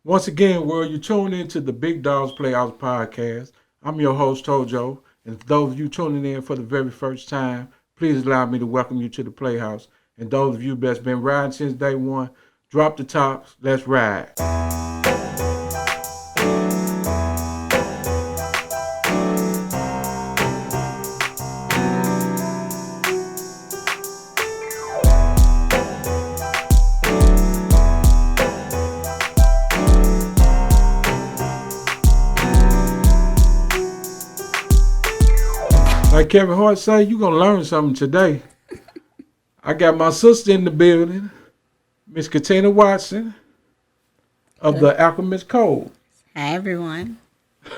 Once again, world, you tune into the Big Dogs Playhouse podcast. I'm your host, Tojo. And for those of you tuning in for the very first time, please allow me to welcome you to the Playhouse. And those of you that's been riding since day one, drop the tops. Let's ride. Like Kevin Hart say, you gonna learn something today. I got my sister in the building, Miss Katina Watson of the Alchemist Code. Hi, everyone.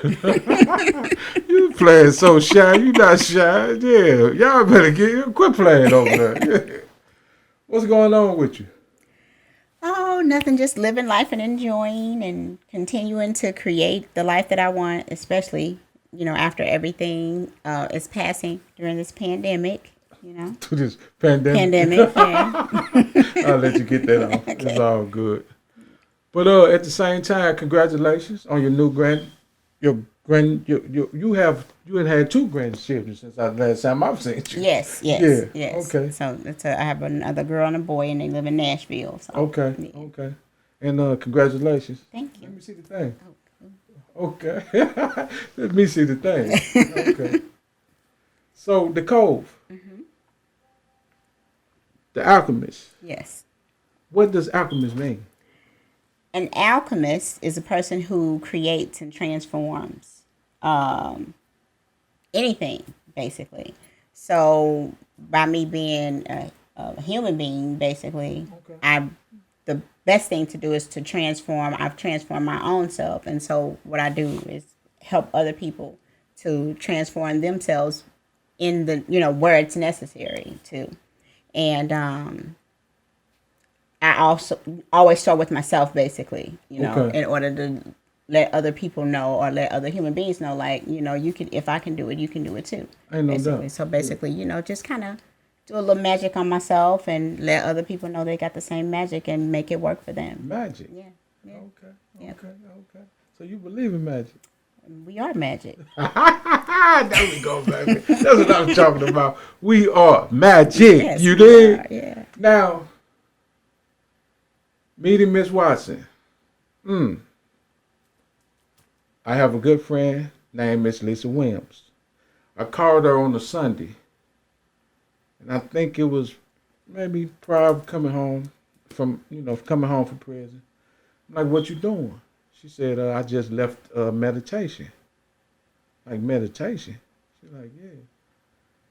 You playing so shy. You not shy. Yeah. Y'all better quit playing over there. Yeah. What's going on with you? Oh, nothing, just living life and enjoying and continuing to create the life that I want, especially, after everything is passing during this pandemic. To this pandemic. Pandemic, yeah. I'll let you get that off. Okay. It's all good. But at the same time, congratulations on your new your you had two grandchildren since the last time I've seen you. Yes, yes, Yeah. yes. Okay. So I have another girl and a boy, and they live in Nashville. So Okay. yeah. Okay. And congratulations. Thank Let you. me see the thing. Oh, Okay. Let me see the thing. Okay. So the Cove, hmm the alchemist. Yes. What does alchemist mean? An alchemist is a person who creates and transforms um, anything, basically. So, by me being a human being, basically, Okay. the best thing to do is to transform. I've transformed my own self, and so what I do is help other people to transform themselves in the where it's necessary to, and I also always start with myself, basically, Okay. in order to let other people know or let other human beings know, like, you can, if I can do it, you can do it too, Ain't no basically. doubt. So Yeah. basically, just kind of do a little magic on myself and let other people know they got the same magic and make it work for them. Magic. Yeah, yeah, Okay. yeah. Okay. Okay. So you believe in magic? We are magic. There we go, baby. That's what I'm talking about. We are magic. Yes, You we are. dig? Yeah. Now, meeting Miss Watson. Mm, I have a good friend named Miss Lisa Williams. I called her on a Sunday, and I think it was maybe prior coming home coming home from prison. I'm like, what you doing? She said, I just left meditation. Like meditation? She's like, yeah.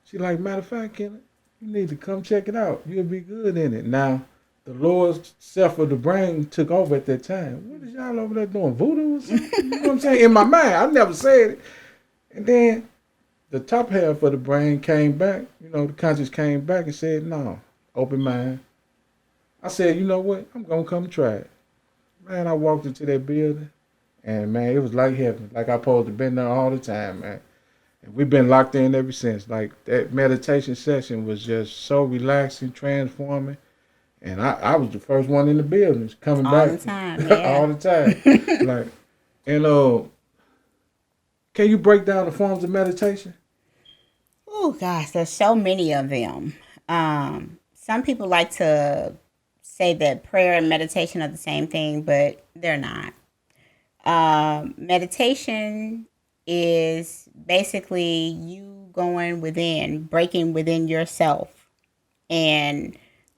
She like, matter of fact, Kenneth, you need to come check it out. You'll be good in it. Now, the Lord's self of the brain took over at that time. What is y'all over there doing? Voodoo or something? You know what I'm saying? In my mind, I never said it. And then the top half of the brain came back. The conscious came back and said, no, open mind. I said, you know what? I'm going to come try it. Man, I walked into that building, and man, it was like heaven. Like I supposed to been there all the time, man. And we've been locked in ever since. Like that meditation session was just so relaxing, transforming. And I was the first one in the building coming All back the time. all Yeah. the time. Like, and can you break down the forms of meditation? Oh gosh, there's so many of them. Some people like to say that prayer and meditation are the same thing, but they're not. Meditation is basically you going within, breaking within yourself, and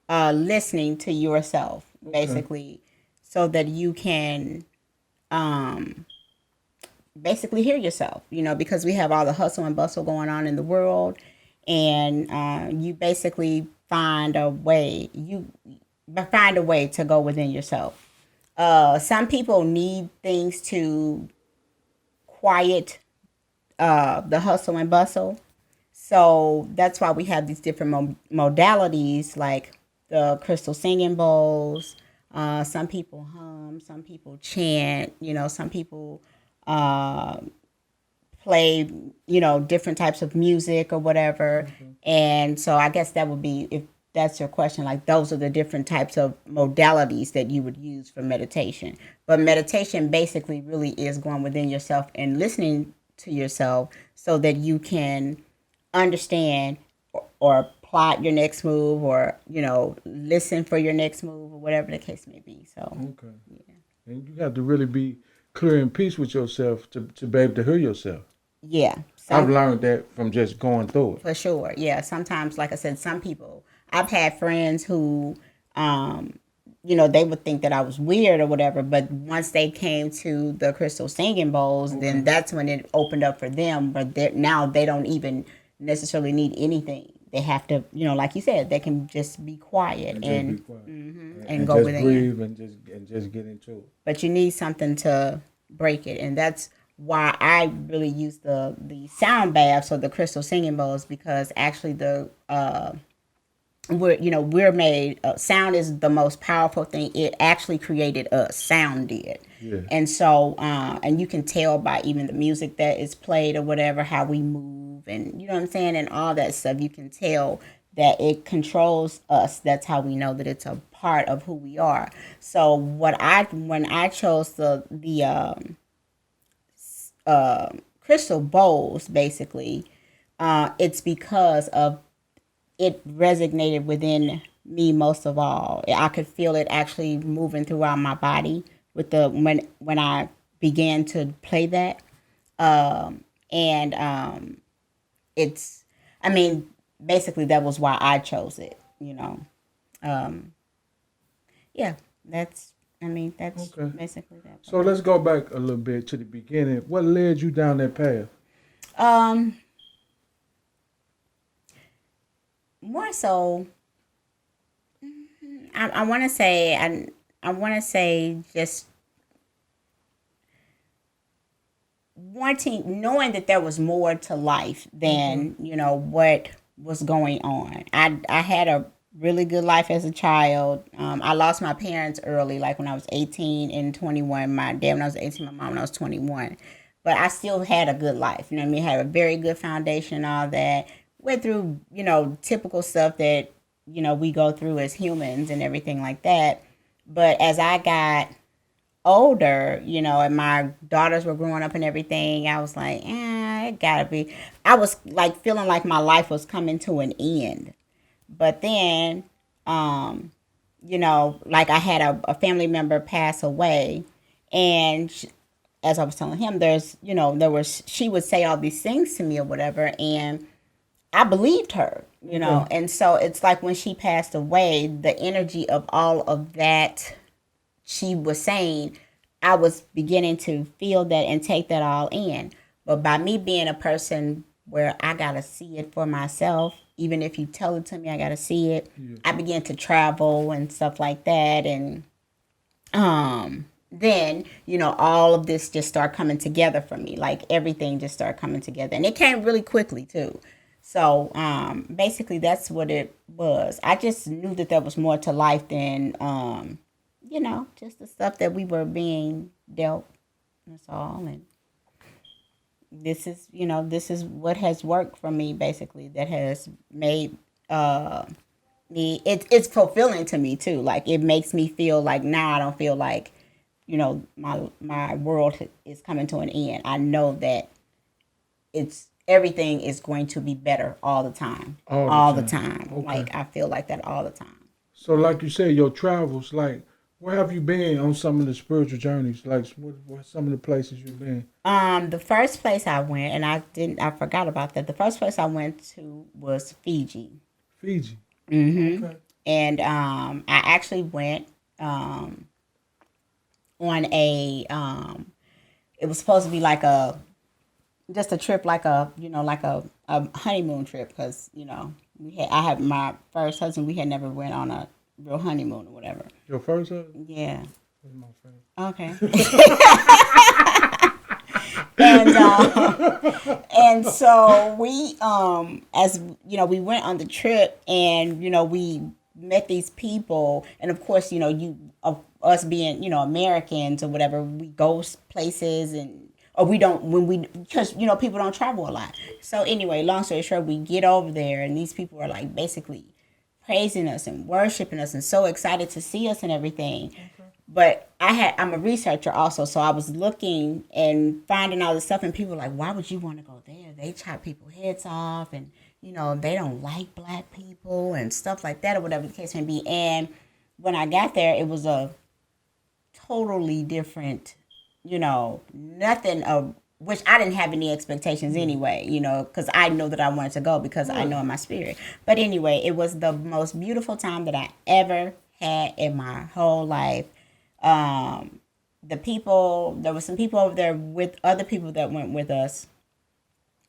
listening to yourself, Okay. basically, so that you can um, basically hear yourself, because we have all the hustle and bustle going on in the world, and you basically find a way to go within yourself. Some people need things to quiet the hustle and bustle. So that's why we have these different modalities, like the crystal singing bowls. Some people hum, some people chant, some people uh, play, different types of music or whatever. Okay. And so I guess that would be, if that's your question. Like those are the different types of modalities that you would use for meditation. But meditation basically really is going within yourself and listening to yourself so that you can understand or plot your next move or, listen for your next move or whatever the case may be. So, Okay. Yeah. And you have to really be clear and peace with yourself to be able to hear yourself. Yeah. I've learned that from just going through it. For sure. Yeah. Sometimes, like I said, some people, I've had friends who, they would think that I was weird or whatever, but once they came to the crystal singing bowls, then that's when it opened up for them. But now they don't even necessarily need anything. They have to, like you said, they can just be quiet and And go just within. breathe and just get into it. But you need something to break it, and that's why I really use the sound baths or the crystal singing bowls, because actually we're made, sound is the most powerful thing. It actually created us. Sound did. Yeah. And so and you can tell by even the music that is played or whatever, how we move, and you know what I'm saying, and all that stuff. You can tell that it controls us. That's how we know that it's a part of who we are. So when I chose the crystal bowls, basically, it's because of it resonated within me most of all. I could feel it actually moving throughout my body with when I began to play that. And it's, I mean, basically that was why I chose it. Yeah, that's Okay. basically that. So let's go back a little bit to the beginning. What led you down that path? More so, I want to say, I want to say just knowing that there was more to life than what was going on. I had a really good life as a child. I lost my parents early, like when I was 18 and 21. My dad when I was 18, my mom when I was 21. But I still had a good life. You know what I mean? Had a very good foundation, all that. Went through, typical stuff that, we go through as humans and everything like that. But as I got older, and my daughters were growing up and everything, I was like, it gotta be. I was like feeling like my life was coming to an end. But then, like I had a family member pass away, and as I was telling him, she would say all these things to me or whatever, and I believed her, Okay. and so it's like when she passed away, the energy of all of that she was saying, I was beginning to feel that and take that all in. But by me being a person where I gotta see it for myself, even if you tell it to me, I gotta see it. Yeah. I began to travel and stuff like that, and then all of this just started coming together for me. Like everything just started coming together, and it came really quickly too. So basically, that's what it was. I just knew that there was more to life than just the stuff that we were being dealt. That's all. And this is what has worked for me, basically, that has made me, it's fulfilling to me too. Like it makes me feel like now I don't feel like, my world is coming to an end. I know that it's everything is going to be better all the time. All the The time. time. Okay. Like I feel like that all the time. So, like you said, your travels, like, where have you been on some of the spiritual journeys? Like, what some of the places you've been? The first place I went, and I forgot about that. The first place I went to was Fiji. Fiji. Mm-hmm. Okay. And I actually went on it was supposed to be like just a trip, like a honeymoon trip, because I had my first husband. We had never went on a real honeymoon or whatever. Your first husband? Yeah. That's my favorite. Okay. And so we as we went on the trip, and we met these people, and of course us being Americans or whatever, we go places, and or we don't, because people don't travel a lot. So anyway, long story short, we get over there, and these people are like basically praising us and worshiping us and so excited to see us and everything. But I'm a researcher also, so I was looking and finding all this stuff, and people were like, why would you want to go there? They chop people's heads off, and they don't like black people and stuff like that, or whatever the case may be. And when I got there, it was a totally different, nothing of which I didn't have any expectations anyway, because I know that I wanted to go because I know in my spirit. But anyway, it was the most beautiful time that I ever had in my whole life. There were some people over there with other people that went with us.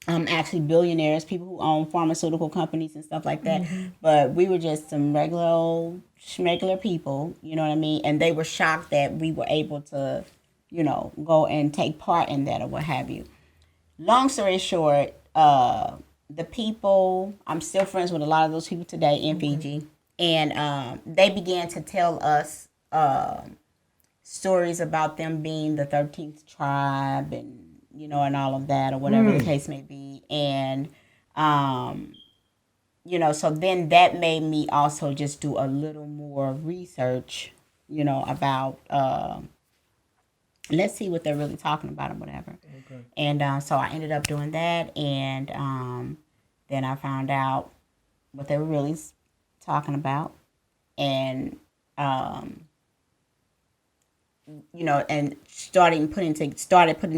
Actually billionaires, people who own pharmaceutical companies and stuff like that. But we were just some regular old schmegular people, you know what I mean? And they were shocked that we were able to, go and take part in that or what have you. Long story short, the people, I'm still friends with a lot of those people today in Fiji. And they began to tell us stories about them being the 13th tribe and and all of that or whatever the case may be. And so then that made me also just do a little more research, about let's see what they're really talking about or whatever. Okay. And so I ended up doing that, and then I found out what they were really talking about, and and started putting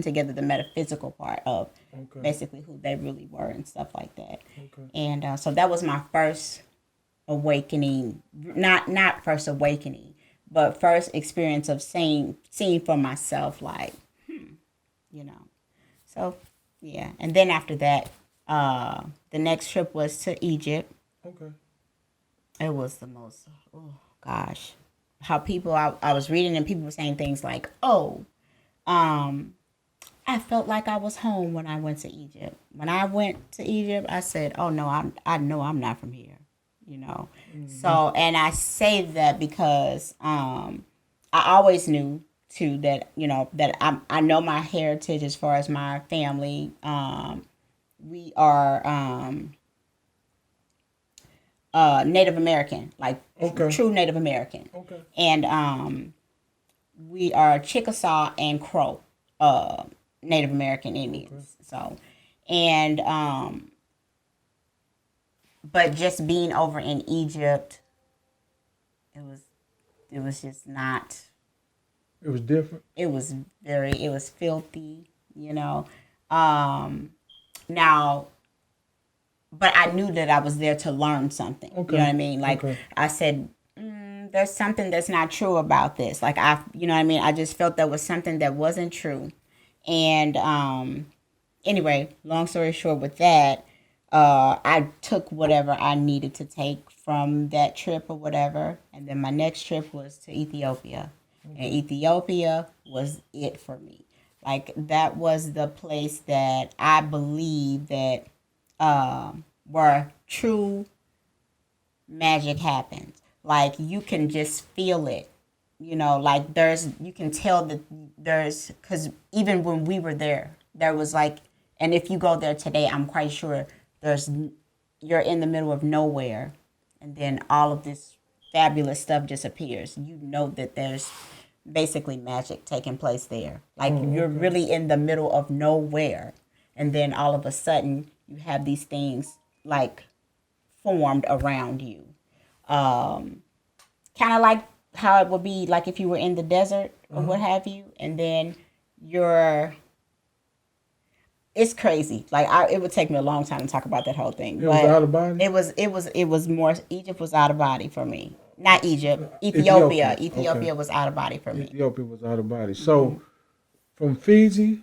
together the metaphysical part of basically who they really were and stuff like that. Okay. And so that was my first awakening, not first awakening, but first experience of seeing for myself, like, So, yeah. And then after that, the next trip was to Egypt. Okay. It was the most, oh, gosh. How people, I was reading and people were saying things like, I felt like I was home when I went to Egypt. When I went to Egypt, I said, oh, no, I know I'm not from here, So, and I say that because I always knew, too, that, that I know my heritage as far as my family. We are Native American, like true Native American. Okay. And we are Chickasaw and Crow Native American Indians. Okay. So, and but just being over in Egypt, it was just not. It was different. It was filthy, Now, but I knew that I was there to learn something. Okay. You know what I mean? Like, I said, there's something that's not true about this. Like, you know what I mean? I just felt there was something that wasn't true. And anyway, long story short with that, I took whatever I needed to take from that trip or whatever. And then my next trip was to Ethiopia. Okay. And Ethiopia was it for me. Like, that was the place that I believe that where true magic happens. Like, you can just feel it, like you can tell that because even when we were there was like, and if you go there today, I'm quite sure you're in the middle of nowhere, and then all of this fabulous stuff disappears. That there's basically magic taking place there. Like, you're really in the middle of nowhere, and then all of a sudden you have these things like formed around you. Kind of like how it would be like if you were in the desert or what have you, and then it's crazy. Like, it would take me a long time to talk about that whole thing. It was out of body? It was more, Egypt was out of body for me. Not Egypt, Ethiopia. Ethiopia was out of body for me. Ethiopia was out of body. So, from Fiji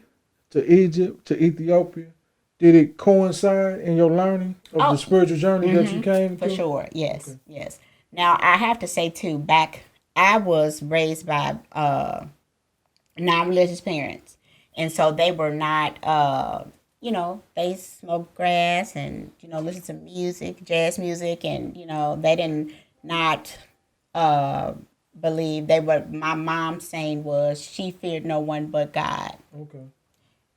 to Egypt to Ethiopia, did it coincide in your learning of the spiritual journey that you came through? For sure, yes, yes. Now, I have to say, too, I was raised by non-religious parents. And so they were not, they smoked grass and, listened to music, jazz music. And, they didn't not believe. My mom's saying was she feared no one but God. Okay.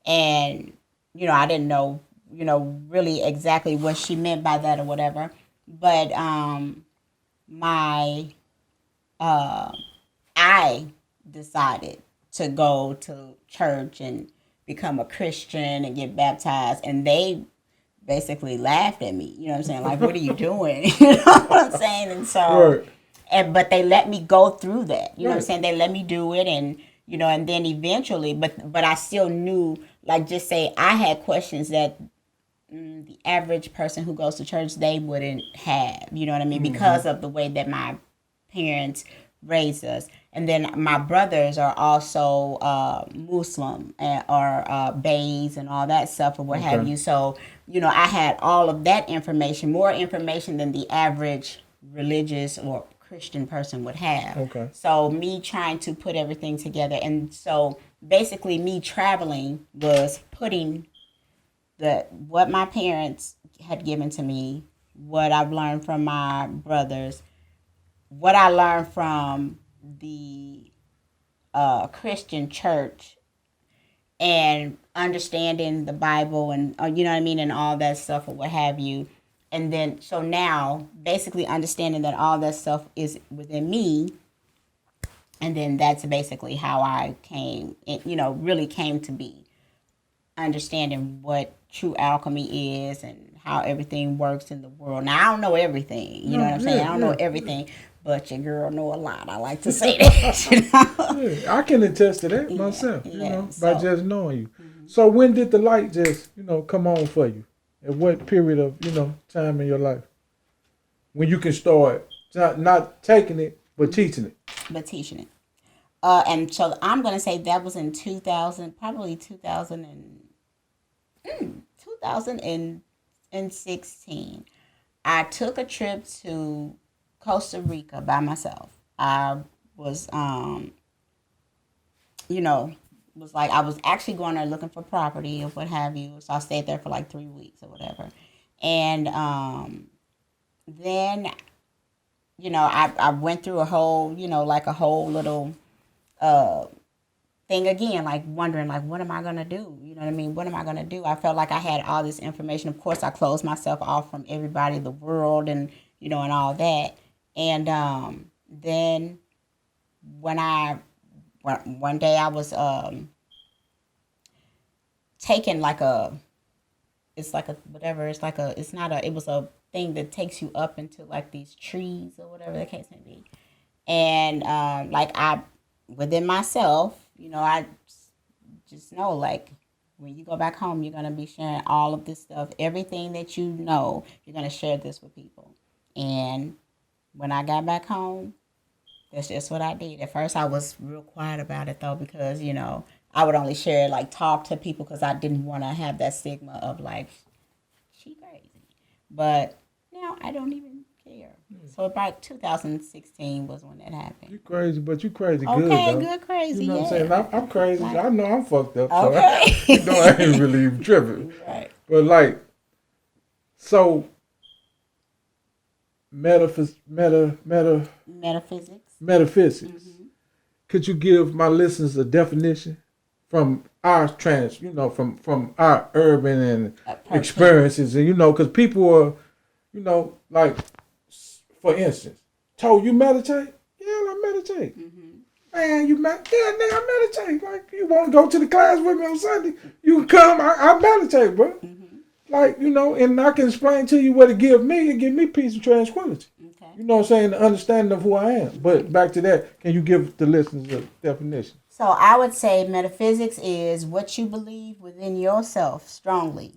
And, I didn't know, really exactly what she meant by that or whatever. But my I decided to go to church and become a Christian and get baptized, and they basically laughed at me. You know what I'm saying? Like, what are you doing? You know what I'm saying? And so, Right. but they let me go through that. You know what I'm Right. saying? They let me do it, and and then eventually, but I still knew, like, just say I had questions that the average person who goes to church they wouldn't have. You know what I mean? Because of the way that my parents raised us. And then my brothers are also Muslim or Bays and all that stuff or what have Okay. you. So, I had all of that information, more information than the average religious or Christian person would have. Okay. So, me trying to put everything together. And so, basically, me traveling was putting what my parents had given to me, what I've learned from my brothers, what I learned from the Christian church, and understanding the Bible and you know what I mean, and all that stuff or what have you. And then so now basically understanding that all that stuff is within me, and then that's basically how I came, really came to be understanding what true alchemy is and how everything works in the world. Now I don't know everything, you know what No, I'm saying? yeah, I don't know yeah, everything, but your girl know a lot. I like to say that. yeah. I can attest to that Yeah, myself, yeah. by So just knowing you. So when did the light just, come on for you? At what period of, time in your life? When you can start not taking it, but teaching it. but teaching it. And so I'm gonna say that was in 2000, probably 2016. I took a trip to Costa Rica by myself. I was, you know, was like I was actually going there looking for property or what have you. So I stayed there for like 3 weeks or whatever, and then I went through a whole like a whole little uh thing again, like wondering like what am I gonna do? You know what I mean? What am I gonna do? I felt like I had all this information. Of course, I closed myself off from everybody, the world, and and all that. And then when one day I was taking like a it's like a whatever it's like a it's not a it was a thing that takes you up into like these trees or whatever the case may be. And like I within myself, I just know like when you go back home you're going to be sharing all of this stuff, everything that you're going to share this with people. And when I got back home, that's just what I did. At first I was real quiet about it though, because I would only share like talk to people because I didn't want to have that stigma of like she crazy. But now I don't even care. So about 2016 was when that happened. You crazy, but you crazy good Okay, though. good You crazy, know what I'm yeah. saying? I'm crazy. Like, I know I'm fucked up, so okay. I ain't really even tripping. Right. But like, so metaphysics. Mm-hmm. Could you give my listeners a definition from our from our urban and experiences, and because people are, like, for instance, told you meditate? Yeah, I meditate. Mm-hmm. Man, yeah, nigga, I meditate. Like, you want to go to the class with me on Sunday? You can come. I meditate, bro. Mm-hmm. Like, and I can explain to you what it give me. It give me peace and tranquility. Okay. You know what I'm saying? The understanding of who I am. But back to that, can you give the listeners a definition? So I would say metaphysics is what you believe within yourself strongly,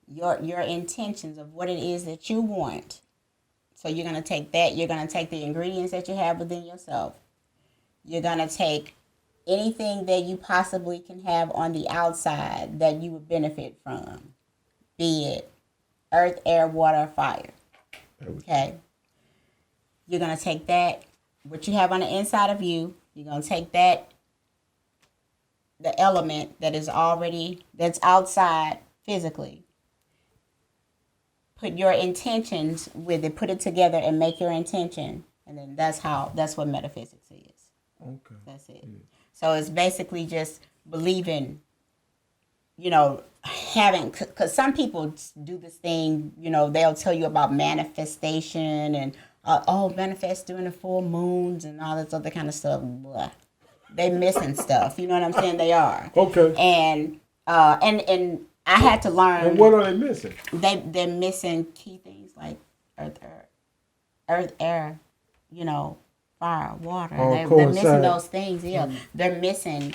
your intentions of what it is that you want. So you're gonna take that. You're gonna take the ingredients that you have within yourself. You're gonna take anything that you possibly can have on the outside that you would benefit from, be it earth, air, water, fire. Okay. You're going to take that, what you have on the inside of you, you're going to take that, the element that's outside physically, put your intentions with it, put it together and make your intention. And then that's what metaphysics is. Okay. That's it. Yeah. So it's basically just believing, having, because some people do this thing, they'll tell you about manifestation and manifest during the full moons and all this other kind of stuff. Blah. They missing stuff. You know what I'm saying? They are. Okay. And I had to learn. And what are they missing? They're missing key things like earth, air, fire, water. They're missing those things. Yeah, they're missing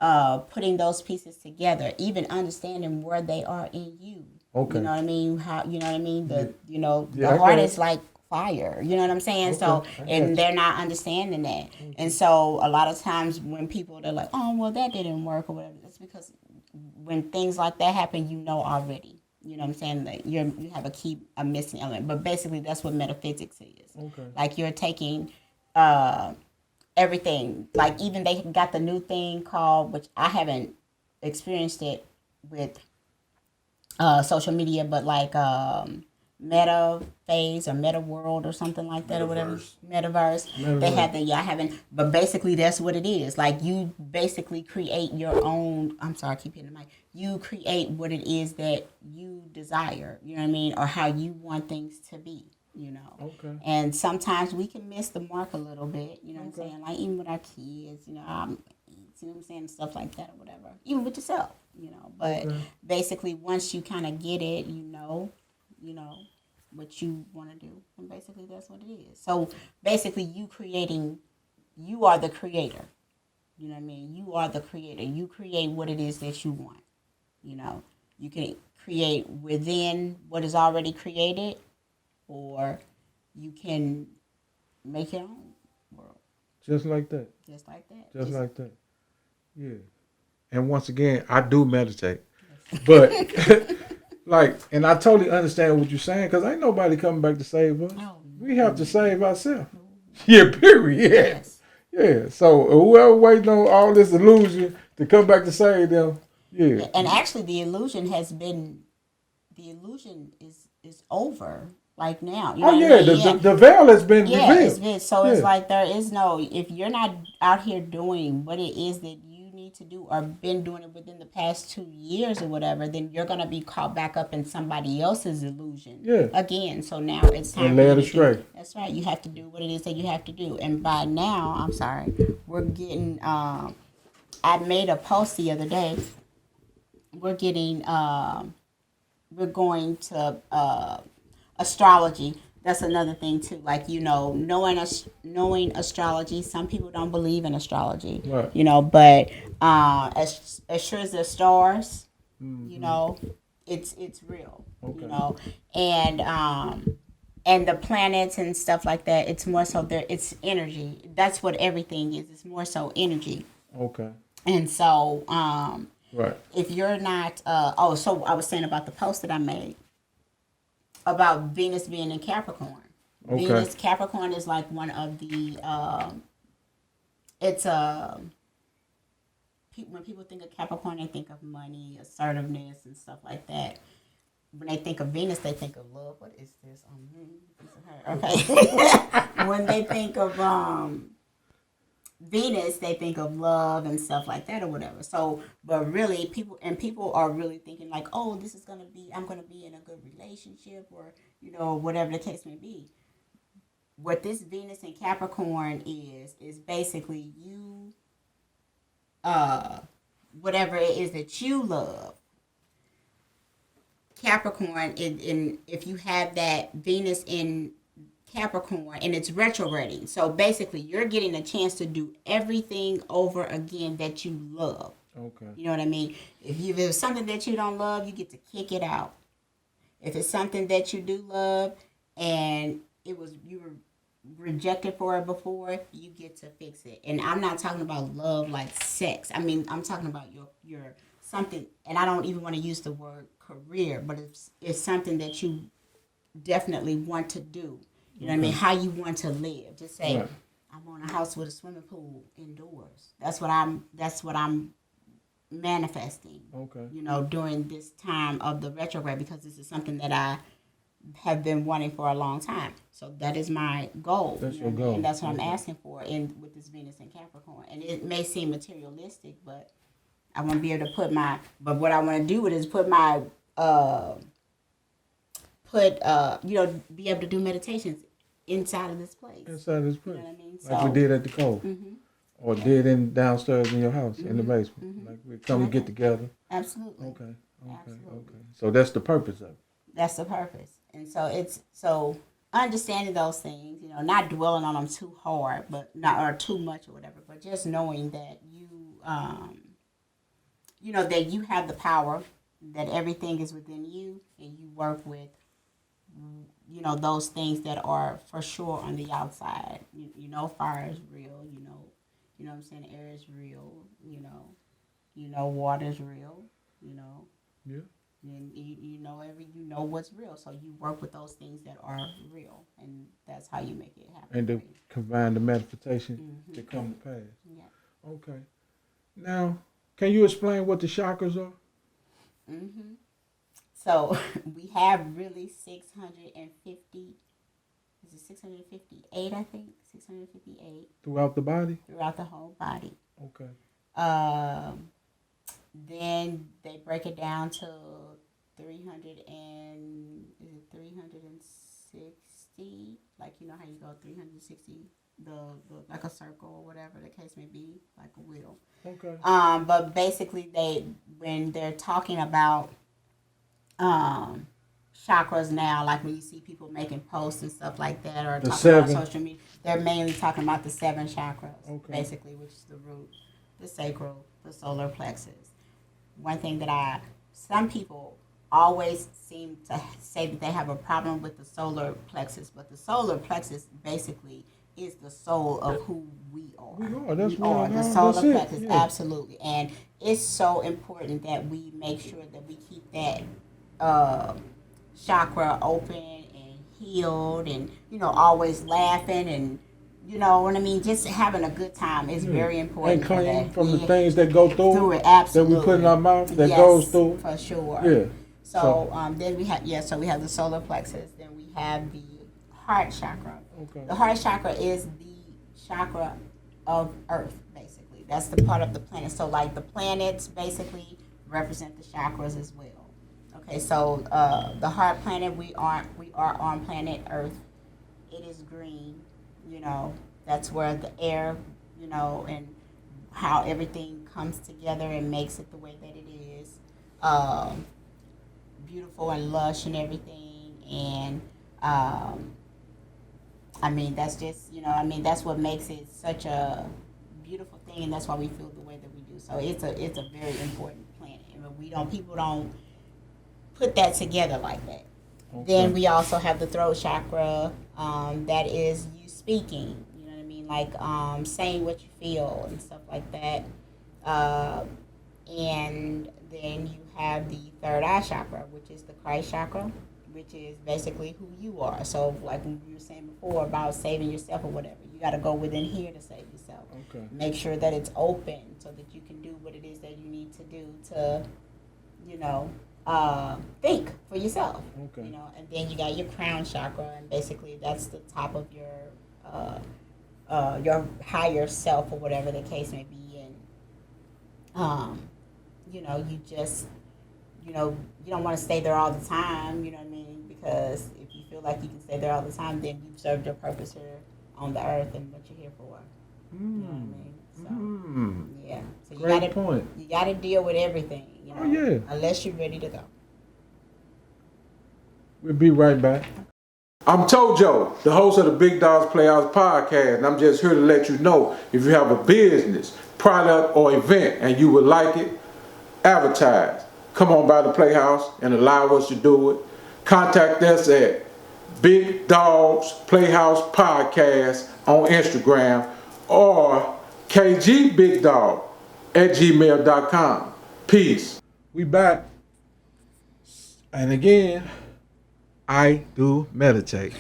putting those pieces together, even understanding where they are in you. Okay. You know what I mean? How you know what I mean? The heart is like fire. You know what I'm saying? Okay. So and they're not understanding that. Okay. And so a lot of times when people they're like, oh well that didn't work or whatever, it's because when things like that happen, already. You know what I'm saying? That you have a missing element. But basically that's what metaphysics is. Okay. Like you're taking everything. Like even they got the new thing called, which I haven't experienced it with social media, but like meta phase or meta world or something like that. Metaverse. Or whatever. Metaverse. They have I haven't, but basically that's what it is. Like you basically create your own, I'm sorry, I keep hitting the mic. You create what it is that you desire, you know what I mean? Or how you want things to be, Okay. And sometimes we can miss the mark a little bit, you know what I'm saying? Like even with our kids, you know what I'm saying? Stuff like that or whatever. Even with yourself, But basically once you kind of get it, you know what you want to do, and basically that's what it is. So basically you are the creator, you know what I mean? You are the creator. You create what it is that you want, you can create within what is already created, or you can make your own world. Just like that. Just like that. Just like that. Yeah. And once again, I do meditate, but and I totally understand what you're saying, because ain't nobody coming back to save us. No. We have to save ourselves. No. Yeah, period. Yeah. Yes. Yeah. So whoever waiting on all this illusion to come back to save them, yeah. And actually the illusion is over. Like now. The veil has been revealed. It's like there is no, if you're not out here doing what it is that you need to do or been doing it within the past 2 years or whatever, then you're going to be caught back up in somebody else's illusion again. So now it's time led astray. That's right. You have to do what it is that you have to do. And by now, I'm sorry, we're getting, I made a post the other day. We're going to, astrology. That's another thing too. Like knowing astrology. Some people don't believe in astrology. Right. But as sure as the stars, it's real. Okay. And the planets and stuff like that. It's more so there. It's energy. That's what everything is. It's more so energy. Okay. And so right. If you're not so I was saying about the post that I made about Venus being in Capricorn. Okay. Venus Capricorn is like one of the when people think of Capricorn, they think of money, assertiveness, and stuff like that. When they think of Venus, they think of love. What is this? Okay. When they think of Venus, they think of love and stuff like that or whatever. So, but really, people are really thinking like, oh, I'm gonna be in a good relationship, or whatever the case may be. What this Venus and Capricorn is basically you, whatever it is that you love. Capricorn, if you have that Venus in Capricorn and it's retrograding. So basically you're getting a chance to do everything over again that you love. Okay. You know what I mean? If it's something that you don't love, you get to kick it out. If it's something that you do love and you were rejected for it before, you get to fix it. And I'm not talking about love like sex. I mean, I'm talking about your something, and I don't even want to use the word career, but it's something that you definitely want to do. You know what I mean? How you want to live. Just say, right. I want a house with a swimming pool indoors. That's what I'm manifesting. Okay. During this time of the retrograde, because this is something that I have been wanting for a long time. So that is my goal. That's your goal. And that's what I'm asking for with this Venus and Capricorn. And it may seem materialistic, but I want to be able to but what I want to do with it is be able to do meditations inside of this place. Inside this place. You know what I mean? Like we did at the Cove. Mm-hmm. Or did in downstairs in your house, in the Mm-hmm. basement. Mm-hmm. Like we come and get together. Absolutely. Okay. Absolutely. So that's the purpose of it. That's the purpose. And so it's so understanding those things, not dwelling on them too hard, but not or too much or whatever, but just knowing that that you have the power, that everything is within you, and you work with, those things that are for sure on the outside. Fire is real. What I'm saying, air is real. Water is real. Yeah. And you know what's real, so you work with those things that are real, and that's how you make it happen. And to combine the manifestation to come to pass. Yeah. Okay. Now, can you explain what the chakras are? Mm-hmm. So we have really 650. Is it 658? I think 658 Throughout the body. Throughout the whole body. Okay. Then they break it down to 360, like how you go 360, the like a circle or whatever the case may be, like a wheel. Okay. But basically when they're talking about chakras now, like when you see people making posts and stuff like that, or talking about social media, they're mainly talking about the 7 chakras, basically, which is the root, the sacral, the solar plexus. One thing that some people always seem to say that they have a problem with the solar plexus, but the solar plexus basically is the soul of who we are. That's the solar plexus, absolutely. And it's so important that we make sure that we keep that chakra open and healed, and always laughing, and you know what I mean, just having a good time is very important. And clean from the things that go through it, absolutely, that we put in our mouth that goes through. For sure. Yeah. So then we have we have the solar plexus, then we have the heart chakra. Okay. The heart chakra is the chakra of Earth, basically. That's the part of the planet. So like the planets basically represent the chakras as well. Okay, so the heart planet, we are on planet Earth. It is green, that's where the air, and how everything comes together and makes it the way that it is. Beautiful and lush and everything, and that's just that's what makes it such a beautiful thing, and that's why we feel the way that we do. So it's a very important planet, and people don't put that together like that. Okay. Then we also have the throat chakra, that is you speaking, like saying what you feel and stuff like that. And then you have the third eye chakra, which is the Christ chakra, which is basically who you are. So like we were saying before about saving yourself or whatever, you got to go within here to save yourself. Okay. Make sure that it's open so that you can do what it is that you need to do to, think for yourself. Okay. And then you got your crown chakra, and basically that's the top of your higher self or whatever the case may be. And you just you don't want to stay there all the time, because if you feel like you can stay there all the time, then you've served your purpose here on the earth and what you're here for. You know what I mean? So yeah. So Great point. You gotta deal with everything, Oh yeah. Unless you're ready to go. We'll be right back. I'm Tojo, the host of the Big Dogs Playhouse podcast, and I'm just here to let you know if you have a business, product, or event and you would like it, advertise. Come on by the Playhouse and allow us to do it. Contact us at Big Dogs Playhouse Podcast on Instagram or kgbigdog@gmail.com. Peace. We back. And again, I do meditate.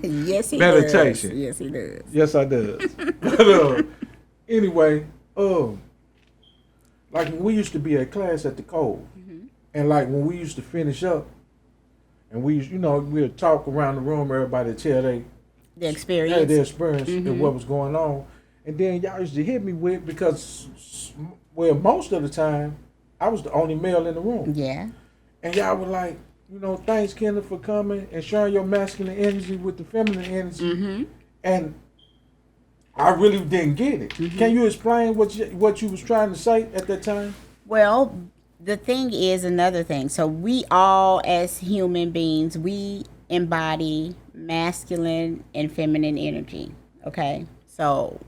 Yes, he Meditation. does. Yes, he does. Yes, I does. But anyway, like when we used to be at class at the Cove, and like when we used to finish up, and we we'd talk around the room, everybody tell the experience, their experience and what was going on, and then y'all used to hit me with, because most of the time I was the only male in the room. Yeah. And y'all were like, thanks, Kendall, for coming and sharing your masculine energy with the feminine energy. And I really didn't get it. Can you explain what you was trying to say at that time? Well, the thing is another thing. So we all, as human beings, we embody masculine and feminine energy. Okay, so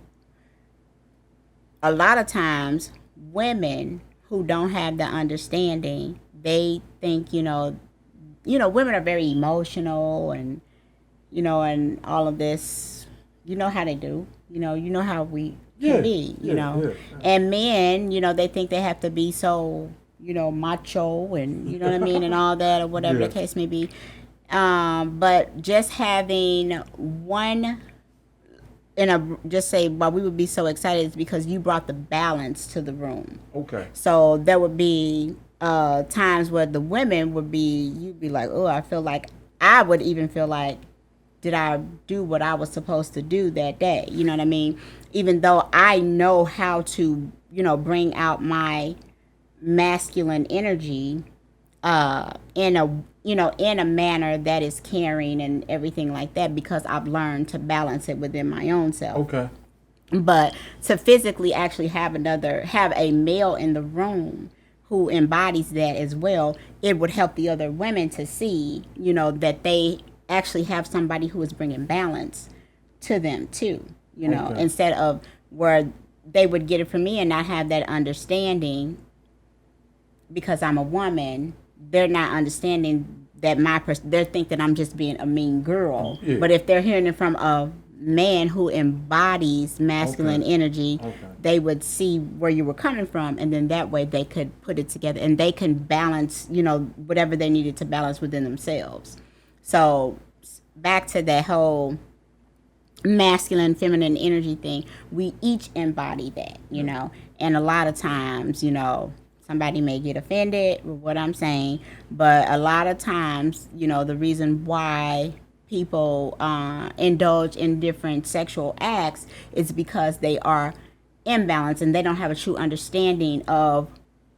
a lot of times women who don't have the understanding, they think women are very emotional and and all of this. You know how they do. You know how we can be. And men, they think they have to be so macho and you know what I mean and all that or whatever the case may be. But just having one just say why we would be so excited is because you brought the balance to the room. Okay. So there would be times where the women would be, you'd be like, oh, I would even feel like, did I do what I was supposed to do that day? You know what I mean? Even though I know how to, bring out my masculine energy in a manner that is caring and everything like that, because I've learned to balance it within my own self. Okay. But to physically actually have a male in the room who embodies that as well, it would help the other women to see, that they actually have somebody who is bringing balance to them too, instead of where they would get it from me and not have that understanding because I'm a woman. They're not understanding that they think that I'm just being a mean girl. Yeah. But if they're hearing it from a man who embodies masculine energy, they would see where you were coming from, and then that way they could put it together and they can balance, whatever they needed to balance within themselves. So back to that whole masculine, feminine energy thing, we each embody that, and a lot of times, somebody may get offended with what I'm saying, but a lot of times, the reason why people indulge in different sexual acts is because they are imbalanced and they don't have a true understanding of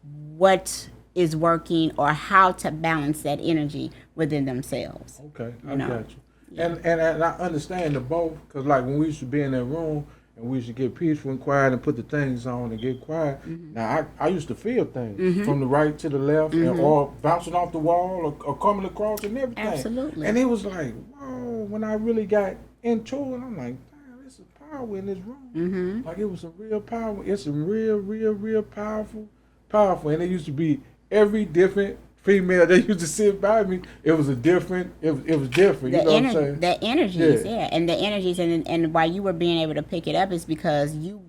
what is working or how to balance that energy within themselves. Okay, I got you. Yeah. And I understand the both, because like when we used to be in that room and we used to get peaceful and quiet and put the things on and get quiet. Now I used to feel things from the right to the left and or bouncing off the wall or coming across and everything. Absolutely. And it was like, whoa, when I really got into it, I'm like, damn, there's some power in this room. Like it was some real power. It's some real powerful. And it used to be every different female that used to sit by me. It was different. It was different. You know what I'm saying? The energies, and the energies, and why you were being able to pick it up is because you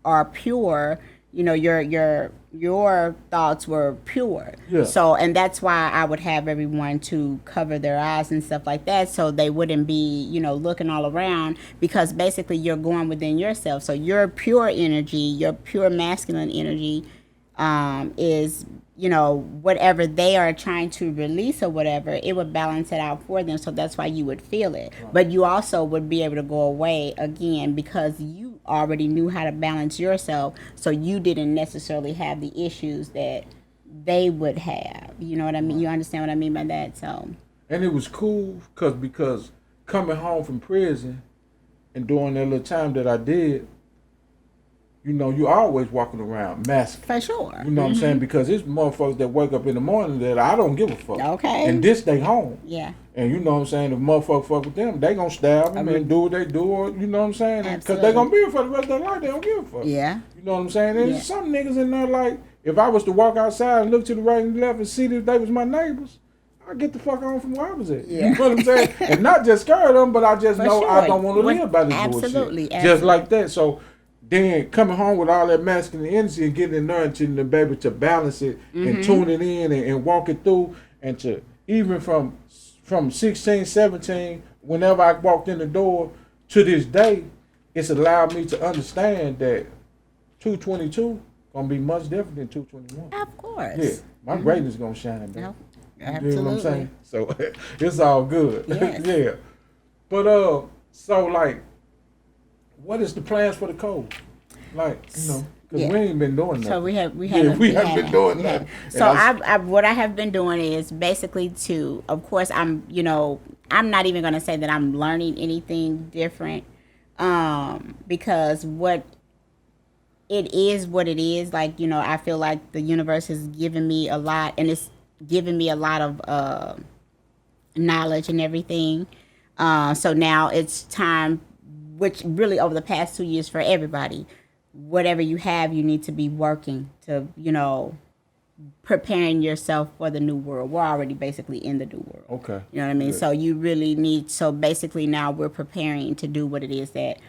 are pure. Your thoughts were pure. Yeah. So, and that's why I would have everyone to cover their eyes and stuff like that, so they wouldn't be, looking all around, because basically you're going within yourself. So your pure energy, your pure masculine energy, is whatever they are trying to release or whatever, it would balance it out for them. So that's why you would feel it. Right. But you also would be able to go away again because you already knew how to balance yourself. So you didn't necessarily have the issues that they would have. You know what I mean? You understand what I mean by that? So. And it was cool because coming home from prison and during that little time that I did, you always walking around masked. For sure. You know what I'm saying? Because it's motherfuckers that wake up in the morning that I don't give a fuck. Okay. And this they home. Yeah. And you know what I'm saying? If motherfucker fuck with them, they gonna stab them and do what they do. Or, you know what I'm saying? Because they gonna be here for the rest of their life. They don't give a fuck. Yeah. You know what I'm saying? And there's some niggas in there like, if I was to walk outside and look to the right and left and see that they was my neighbors, I'd get the fuck on from where I was at. Yeah. You know what I'm saying? And not just scare them, but I just know sure. I don't want to live by this bullshit. Absolutely. Just like that. So then coming home with all that masculine energy and getting in there and to be able to balance it and tune it in and walk it through, and to even from 16, 17, whenever I walked in the door to this day, it's allowed me to understand that 222 gonna be much different than 221. Of course. Yeah, my greatness is gonna shine, man. No, absolutely. You know what I'm saying? So it's all good. Yes. Yeah. But so like, what is the plans for the code? Like, Because we ain't been doing nothing. So we haven't been doing nothing. So what I have been doing is basically to, of course, I'm not even going to say that I'm learning anything different, because what it is, like, I feel like the universe has given me a lot, and it's given me a lot of knowledge and everything. So now it's time, which really over the past 2 years for everybody, whatever you have, you need to be working to, preparing yourself for the new world. We're already basically in the new world. Okay. You know what I mean? Good. So you really need, so basically now we're preparing to do what it is that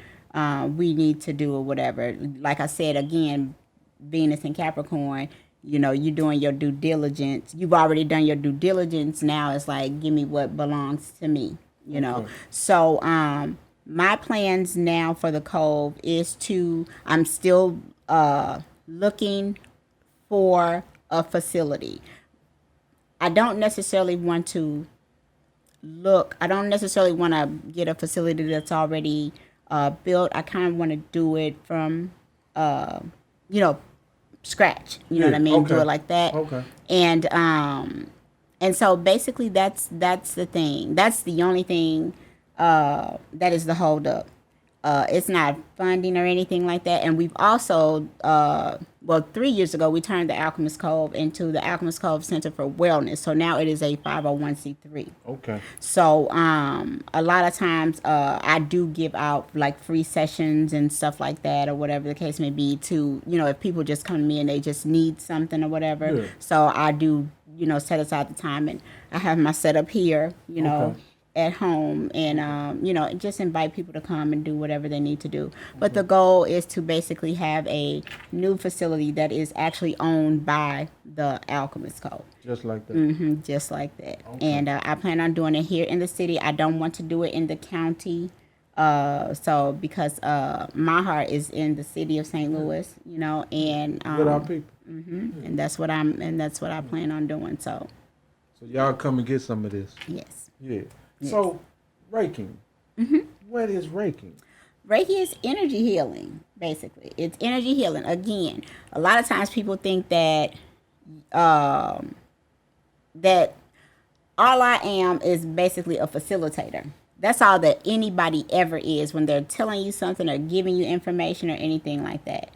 we need to do or whatever. Like I said, again, Venus and Capricorn, you're doing your due diligence. You've already done your due diligence. Now it's like, give me what belongs to me, Okay. So, my plans now for the Cove is I'm still looking for a facility. I don't necessarily want to get a facility that's already built. I kind of want to do it from, scratch. You know what I mean? Okay. Do it like that. Okay. And so basically that's the thing. That's the only thing that is the holdup. It's not funding or anything like that. And we've also, 3 years ago, we turned the Alchemist Cove into the Alchemist Cove Center for Wellness. So now it is a 501c3. Okay. So a lot of times I do give out like free sessions and stuff like that, or whatever the case may be, to, if people just come to me and they just need something or whatever. Yeah. So I do, set aside the time, and I have my setup here, Okay. at home, and just invite people to come and do whatever they need to do. But the goal is to basically have a new facility that is actually owned by the Alchemist Cove. Just like that. Just like that. Okay. And I plan on doing it here in the city. I don't want to do it in the county. Because my heart is in the city of St. Louis, and With our people. and that's what I plan on doing. So y'all come and get some of this. yes. Yeah. Yes. So, Reiki. What is Reiki? Reiki is energy healing, basically. It's energy healing. Again, a lot of times people think that that all I am is basically a facilitator. That's all that anybody ever is when they're telling you something or giving you information or anything like that.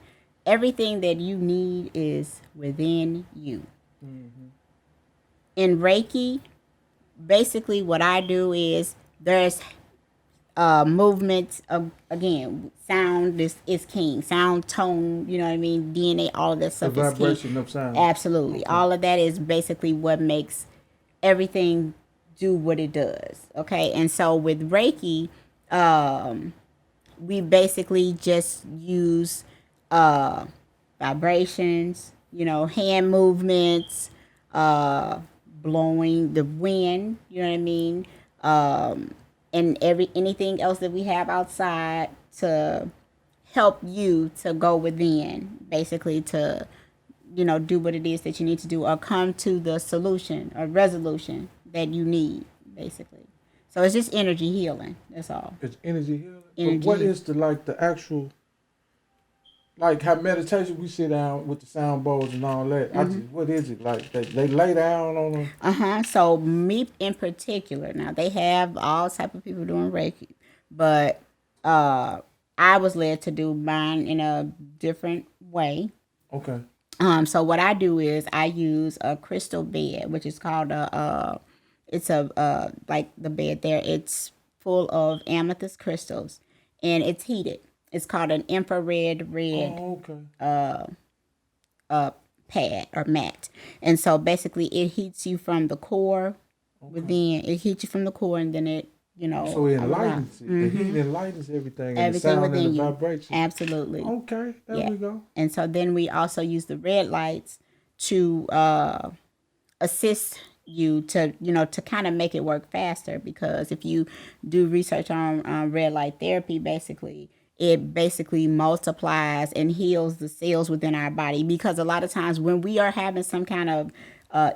Everything that you need is within you. In Reiki, basically what I do is there's movements of, again, sound is king. Sound, tone, you know what I mean? DNA, all of that stuff The is king. vibration of sound. Absolutely. Okay. All of that is basically what makes everything do what it does. Okay. And so with Reiki, we basically just use vibrations, hand movements, blowing the wind, you know what I mean? And anything else that we have outside to help you to go within, basically to, do what it is that you need to do or come to the solution or resolution that you need, basically. So it's just energy healing. That's all. It's energy healing. Energy. But what is the actual, like how meditation, we sit down with the sound bowls and all that. What is it like? They lay down on them? So me in particular, now they have all type of people doing Reiki, but I was led to do mine in a different way. Okay. So what I do is I use a crystal bed, which is called it's like the bed there. It's full of amethyst crystals, and it's heated. It's called an infrared red pad or mat. And so basically it heats you from the core within. It heats you from the core, and then it, So it enlightens it. The heat enlightens everything. And the sound within and the you. vibration. Absolutely. Okay, there we go. And so then we also use the red lights to assist you to, to kind of make it work faster, because if you do research on red light therapy, basically it basically multiplies and heals the cells within our body, because a lot of times when we are having some kind of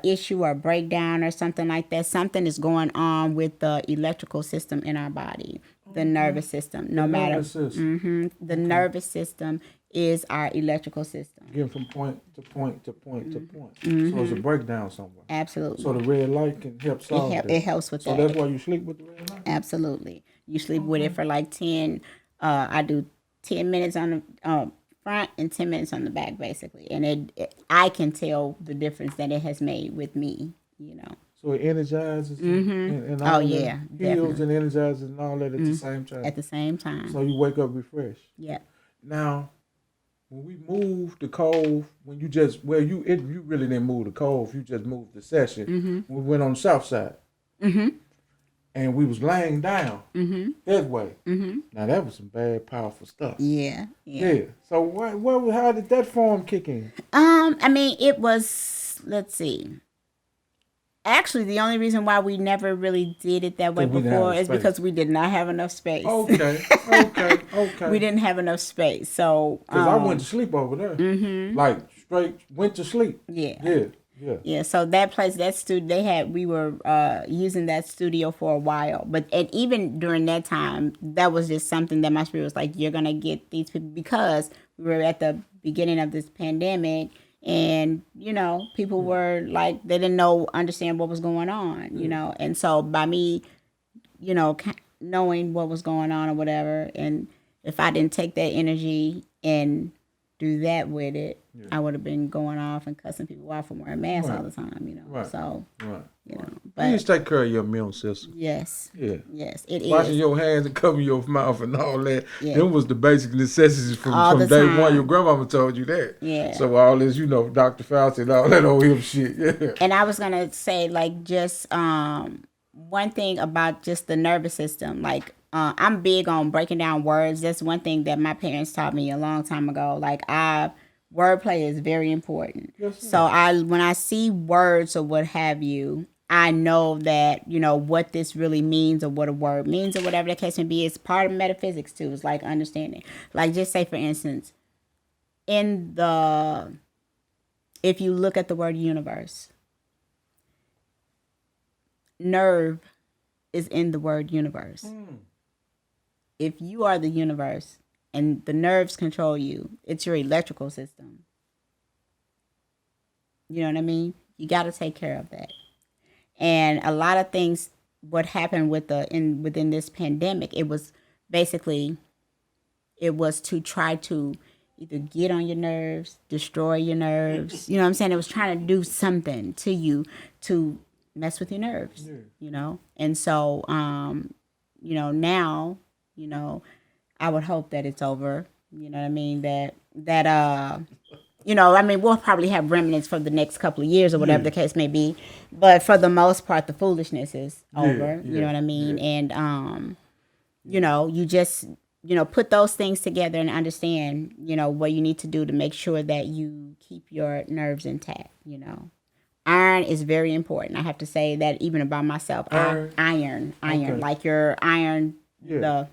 issue or breakdown or something like that, something is going on with the electrical system in our body, the nervous system. The nervous system is our electrical system. Getting from point to point to point to point. So it's a breakdown somewhere. Absolutely. So the red light can help solve that. It helps with that. So that's why you sleep with the red light? Absolutely. You sleep with it for like 10, I do 10 minutes on the front and 10 minutes on the back, basically. And I can tell the difference that it has made with me, you know. So it energizes and Oh, all yeah, that, heals and energizes and all that at the same time. At the same time. So you wake up refreshed. Yeah. Now, when we moved the cove, when you just you really didn't move the cove, you just moved the session. We went on the south side, and we was laying down that way. Now that was some bad, powerful stuff. Yeah. So how did that form kick in? I mean, it was. Let's see. Actually, the only reason why we never really did it that way before is because we did not have enough space. Okay. We didn't have enough space, so. Because I went to sleep over there. Like straight went to sleep. Yeah. So that place, that studio, we were using that studio for a while, but even during that time, that was just something that my spirit was like, you're gonna get these people, because we were at the beginning of this pandemic. And, you know, people were like, they didn't understand what was going on, you know. And so by me, you know, knowing what was going on or whatever, and if I didn't take that energy and do that with it, I would have been going off and cussing people out for wearing masks all the time, you know. So, you know. But please take care of your immune system. Yes. Yeah. Yes, it is. Washing your hands and covering your mouth and all that. Yeah. Them was the basic necessities from day one. Your grandmama told you that. Yeah. So all this, you know, Dr. Fauci and all that old hip shit. Yeah. And I was going to say, like, just one thing about just the nervous system. Like, I'm big on breaking down words. That's one thing that my parents taught me a long time ago. Like, wordplay is very important. Yes, so when I see words or what have you, I know that, you know, what this really means or what a word means or whatever the case may be. It's part of metaphysics too. It's like understanding. Like, just say, for instance, if you look at the word universe, nerve is in the word universe. If you are the universe and the nerves control you, it's your electrical system. You know what I mean? You got to take care of that. And a lot of things, what happened within this pandemic, it was to try to either get on your nerves, destroy your nerves. You know what I'm saying? It was trying to do something to you to mess with your nerves, you know? And so, you know, now, you know, I would hope that it's over. You know what I mean? That you know, I mean, we'll probably have remnants for the next couple of years or whatever the case may be. But for the most part, the foolishness is over. You know what I mean? And, you know, you just, you know, put those things together and understand, you know, what you need to do to make sure that you keep your nerves intact, you know. Iron is very important. I have to say that even about myself. Iron. Okay. Like your iron, the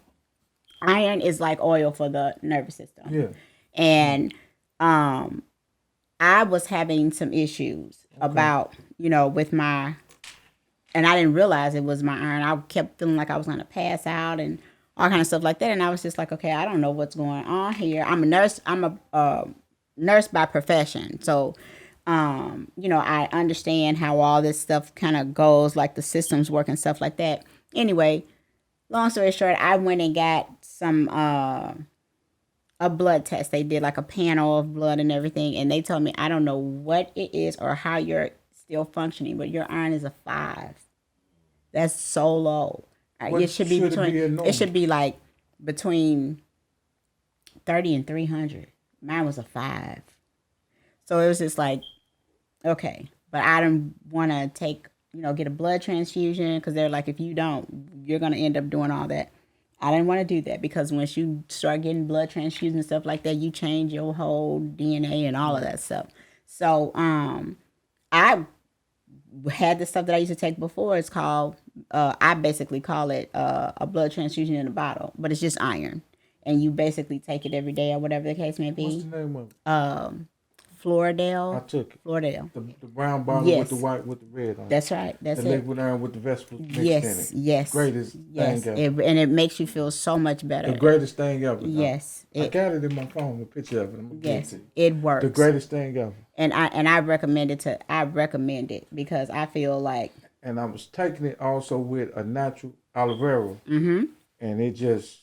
iron is like oil for the nervous system. Yeah. And I was having some issues about, you know, with and I didn't realize it was my iron. I kept feeling like I was going to pass out and all kind of stuff like that. And I was just like, okay, I don't know what's going on here. I'm a nurse. I'm a nurse by profession. So, you know, I understand how all this stuff kind of goes, like the systems work and stuff like that. Anyway, long story short, I went and got some a blood test. They did like a panel of blood and everything, and they told me, I don't know what it is or how you're still functioning, but your iron is a 5. That's so low. It should be like between 30 and 300. Mine was a 5. So it was just like, okay, but I didn't want to get a blood transfusion, because they're like, if you don't, you're going to end up doing all that. I didn't want to do that, because once you start getting blood transfusions and stuff like that, you change your whole DNA and all of that stuff. So I had the stuff that I used to take before. It's called, I basically call it a blood transfusion in a bottle, but it's just iron. And you basically take it every day or whatever the case may be. What's the name of it? Floridale. I took it. Floridale. The brown bottle Yes. with the white with the red on it. That's right. That's the it. liquid iron with the vegetables mixed in Yes. it. Yes. Greatest Yes. thing ever. And it makes you feel so much better. The greatest thing ever. Yes. I got it in my phone, a picture of it. I'm gonna get it to you. It works. The greatest thing ever. And I recommend it because I feel like. And I was taking it also with a natural aloe vera. Mm-hmm. And it just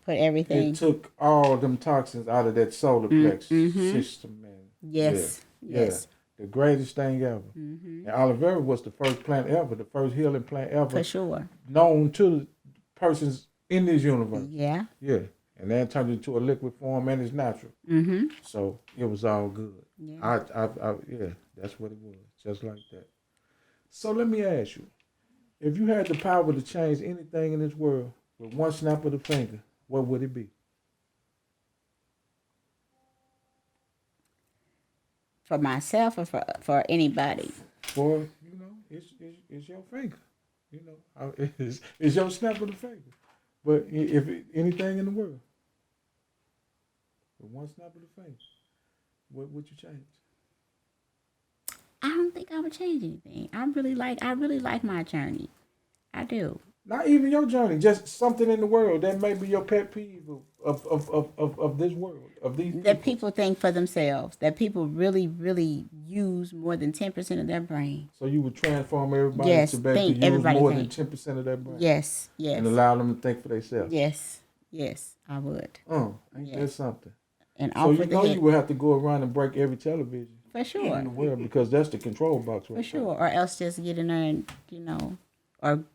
put everything. It took all them toxins out of that solar plexus system, man. Yes. Yeah. Yes. The greatest thing ever. And aloe vera was the first plant ever, the first healing plant ever. For sure. Known to persons in this universe. Yeah. Yeah. And then turned it into a liquid form and it's natural. Mm-hmm. So it was all good. Yeah. Yeah, that's what it was. Just like that. So let me ask you, if you had the power to change anything in this world with one snap of the finger, what would it be? For myself or for anybody? For, it's your finger. It's your snap of the finger. But if anything in the world, with one snap of the finger, what would you change? I don't think I would change anything. I really like my journey. I do. Not even your journey, just something in the world that may be your pet peeve of this world, of these people. That people think for themselves, that people really, really use more than 10% of their brain. So you would transform everybody to be able to use more than 10% of their brain? Yes. And allow them to think for themselves? Yes, I would. Ain't that something? And so you would have to go around and break every television. For sure. In the world, because that's the control box right For sure. Or else just get in there and,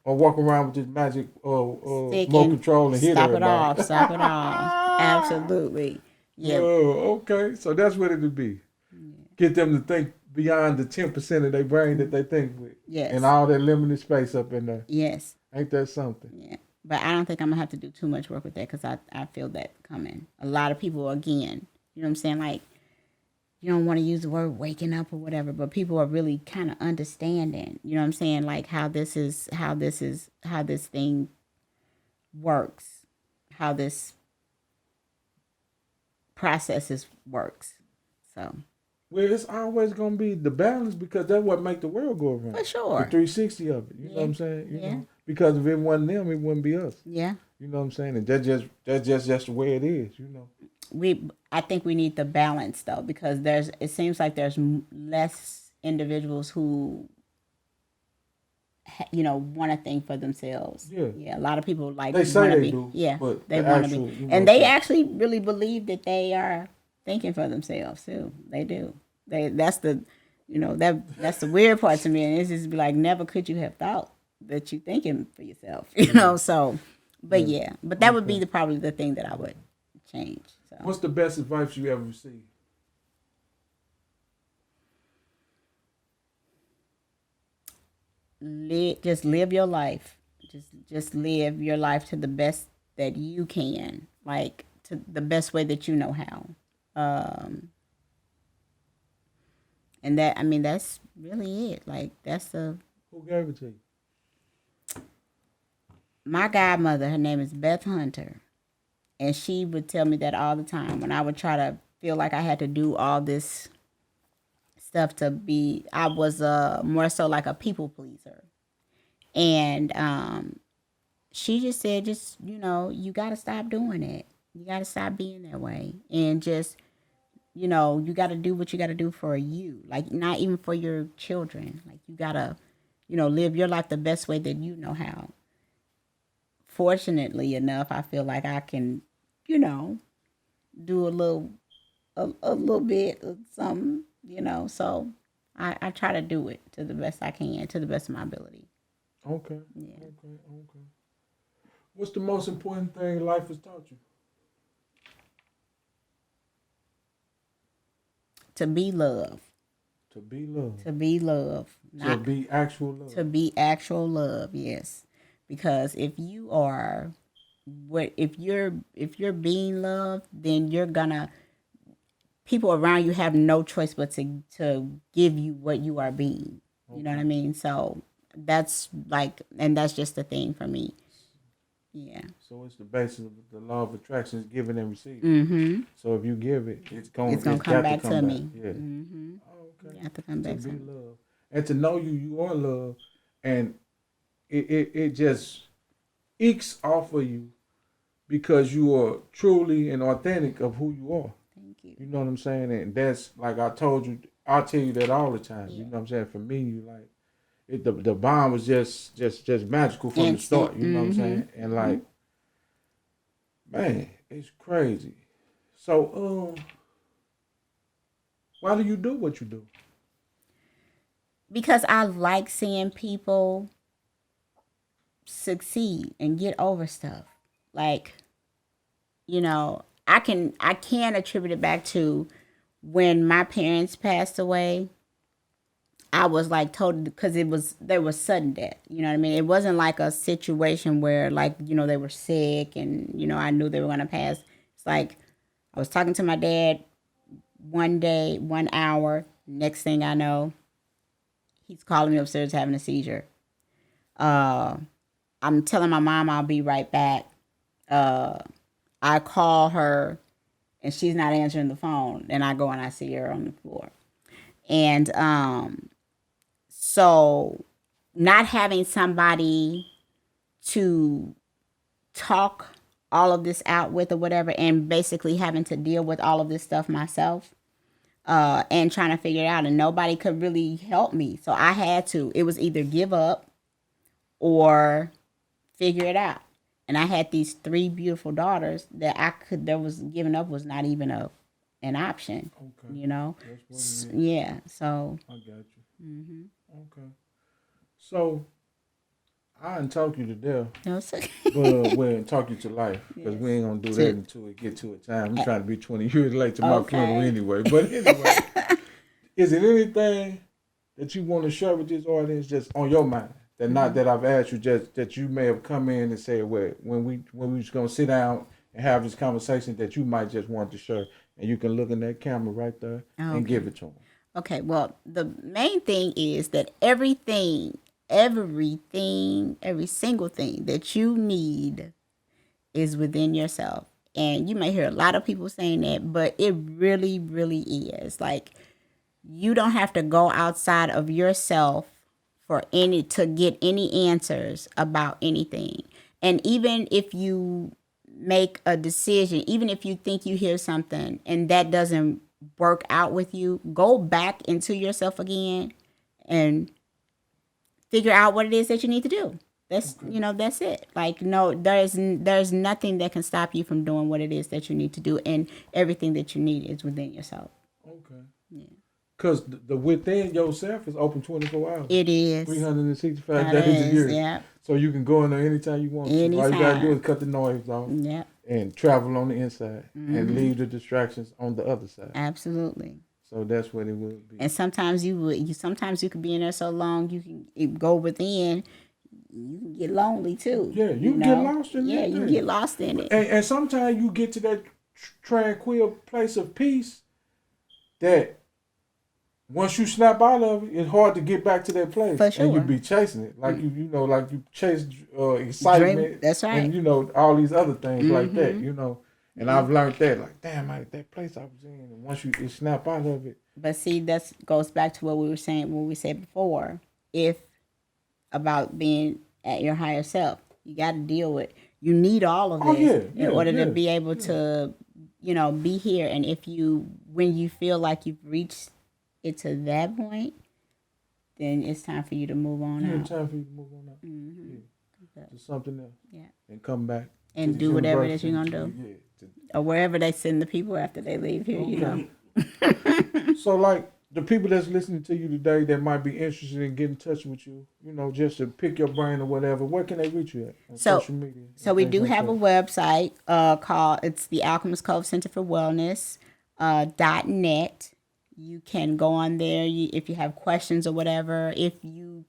or walk around with this magic remote control and hit everybody. Stop it off. Absolutely. Yeah. Oh, okay. So that's what it would be. Yeah. Get them to think beyond the 10% of their brain that they think with. Yes. And all that limited space up in there. Yes. Ain't that something? Yeah. But I don't think I'm going to have to do too much work with that because I feel that coming. A lot of people, again, you know what I'm saying? Like, you don't want to use the word waking up or whatever, but people are really kind of understanding, you know what I'm saying? Like how this thing works, how this process works. So. Well, it's always going to be the balance because that's what make the world go around. For sure. The 360 of it. You know what I'm saying? You know? Because if it wasn't them, it wouldn't be us. Yeah. You know what I'm saying? And that's just the way it is, I think we need the balance though, because it seems like there's less individuals who, want to think for themselves. Yeah. A lot of people they say they do. Yeah. But they want to be, and they actually really believe that they are thinking for themselves too. They do. That's the weird part to me, and it's just be like, never could you have thought that you thinking for yourself, So, but but that would be probably the thing that I would change. So. What's the best advice you ever received? Just live your life. Just live your life to the best that you can, like to the best way that you know how. And that's really it. Like Who gave it to you? My godmother, her name is Beth Hunter. And she would tell me that all the time when I would try to feel like I had to do all this stuff I was more so like a people pleaser. And she just said, you got to stop doing it. You got to stop being that way. And just, you got to do what you got to do for you. Like, not even for your children. Like, you got to, live your life the best way that you know how. Fortunately enough, I feel like I can, do a little bit of something, so I try to do it to the best I can, to the best of my ability. Okay. Yeah. Okay. What's the most important thing life has taught you? To be love. To be love. To be love. To be actual love. To be actual love, yes. Because if you're being loved, then you're gonna, people around you have no choice but to give you what you are being. You know what I mean? So that's like, and that's just the thing for me. Yeah. So it's the basis of the law of attraction is giving and receiving. Mm-hmm. So if you give it, It's gonna it's come got to back come to back. me. Yeah. Mm-hmm. Oh, okay. You have to come To back to be me. loved and to know you are loved, and it just ekes off of you because you are truly and authentic of who you are. Thank you. You know what I'm saying? And that's like I told you. I tell you that all the time. You Yeah. know what I'm saying? For me, you like it. The bond was just magical from the Instant. start. You know what I'm Mm-hmm. saying? And Mm-hmm. like, man, it's crazy. So, why do you do what you do? Because I like seeing people succeed and get over stuff. Like, I can attribute it back to when my parents passed away. I was like told because there was sudden death. You know what I mean? It wasn't like a situation where like they were sick and I knew they were gonna pass. It's like I was talking to my dad one day, 1 hour. Next thing I know, he's calling me upstairs having a seizure. Uh, I'm telling my mom I'll be right back. Uh, I call her and she's not answering the phone. And I go and I see her on the floor. And so not having somebody to talk all of this out with or whatever, and basically having to deal with all of this stuff myself, and trying to figure it out, and nobody could really help me. So I had to. It was either give up or figure it out. And I had these three beautiful daughters that I could. There was giving up was not even an option. Okay, You know. that's what it is. Yeah. So. I got you. Mm-hmm. Okay. So I didn't talk you to death, No, it's okay. but we'll talk you to life because Yes. we ain't gonna do that until we get to a time. I'm trying to be 20 years late to my funeral Okay. anyway. But anyway, is it anything that you want to share with this audience just on your mind? That not that I've asked you, just that you may have come in and said, well, when we was gonna sit down and have this conversation, that you might just want to share, and you can look in that camera right there and Okay. give it to them. Okay, well, the main thing is that every single thing that you need is within yourself. And you may hear a lot of people saying that, but it really, really is. Like, you don't have to go outside of yourself to get any answers about anything. And even if you make a decision, even if you think you hear something and that doesn't work out with you, go back into yourself again and figure out what it is that you need to do. That's it. Like, no, there's nothing that can stop you from doing what it is that you need to do, and everything that you need is within yourself. Okay. Yeah. Because the within yourself is open 24 hours. It is. 365 That days a is, year. yeah. So you can go in there anytime you want to. All you got to do is cut the noise off Yeah. and travel on the inside and leave the distractions on the other side. Absolutely. So that's what it would be. And sometimes sometimes you could be in there so long go within, you can get lonely too. Yeah, you can get lost in Yeah, that you thing. can get lost in it. And sometimes you get to that tranquil place of peace that once you snap out of it, it's hard to get back to that place. For sure. And you be chasing it. Like like you chase excitement. Dream. That's right. And all these other things like that, And I've learned that, like, damn, that place I was in, and once you snap out of it. But see, that goes back to what we were saying, what we said before, about being at your higher self. You got to deal with. You need all of this in order to be able to, be here. And when you feel like you've reached it to that point, then it's time for you to move on out. It's time for you to move on out. Mm-hmm. Yeah. To something else. Yeah. And come back. And do whatever that you're going to do. Yeah. Or wherever they send the people after they leave here, Okay. So, like, the people that's listening to you today that might be interested in getting in touch with you, just to pick your brain or whatever, where can they reach you at on social media? So we do have a website it's the Alchemist Cove Center for Wellness .net. You can go on there if you have questions or whatever. If you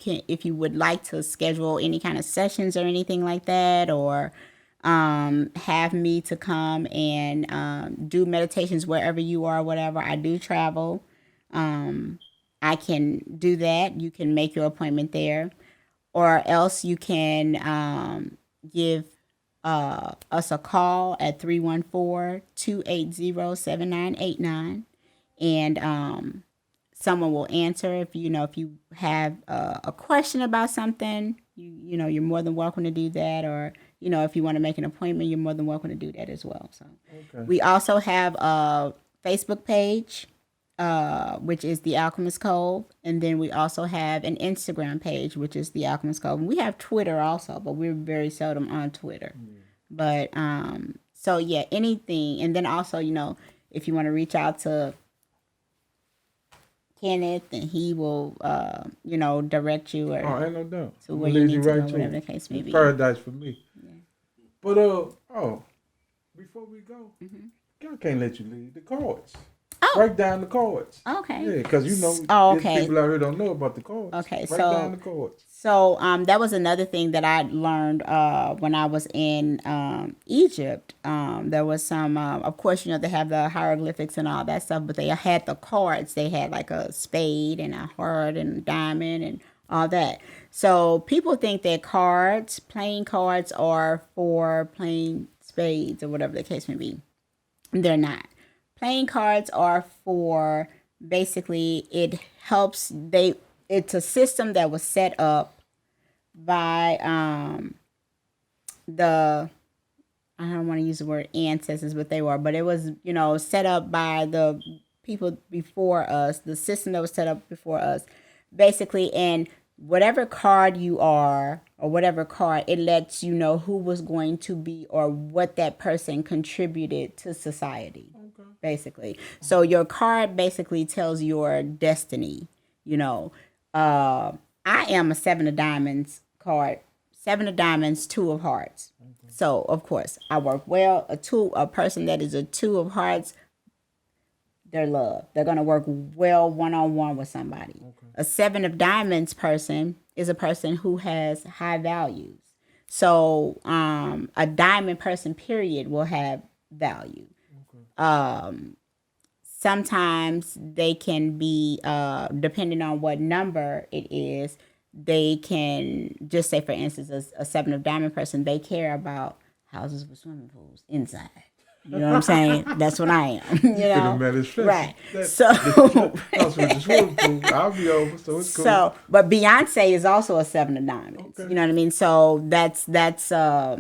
would like to schedule any kind of sessions or anything like that, or have me to come and do meditations wherever you are, whatever. I do travel. I can do that. You can make your appointment there, or else you can give us a call at 314-280-7989, and someone will answer. If if you have a question about something, you're more than welcome to do that. Or if you want to make an appointment, you're more than welcome to do that as well. So we also have a Facebook page, which is the Alchemist Cove, and then we also have an Instagram page, which is the Alchemist Cove. And we have Twitter also, but we're very seldom on Twitter. But so yeah, anything, and then also if you want to reach out to Kenneth, and he will direct you or ain't no doubt. to where you need to go, whatever the case may be. Paradise for me. Yeah. But before we go, I can't let you leave the cards. Oh. Break down the cards. Okay. Yeah, because people out here don't know about the cards. Okay, Break down the cards. So that was another thing that I learned when I was in Egypt. There was some, of course, they have the hieroglyphics and all that stuff, but they had the cards. They had like a spade and a heart and a diamond and all that. So people think that playing cards, are for playing spades or whatever the case may be. They're not. Playing cards are for, basically, it helps, it's a system that was set up by I don't want to use the word ancestors, but it was, set up by the people before us, the system that was set up before us, basically. And whatever card you are, or whatever card, it lets you know who was going to be, or what that person contributed to society, basically. So your card basically tells your destiny. I am a 7 of diamonds card, 7 of diamonds, 2 of hearts. So of course I work well. A person that is a 2 of hearts, they're love. They're gonna work well one-on-one with somebody. A 7 of diamonds person is a person who has high values. So a diamond person, period, will have value. Sometimes they can be, depending on what number it is, they can just say, for instance, a 7 of diamond person, they care about houses with swimming pools inside. You know what I'm saying? That's what I am. Right. I'll be over, so it's cool. So, but Beyonce is also a 7 of diamonds. Okay. You know what I mean? So that's a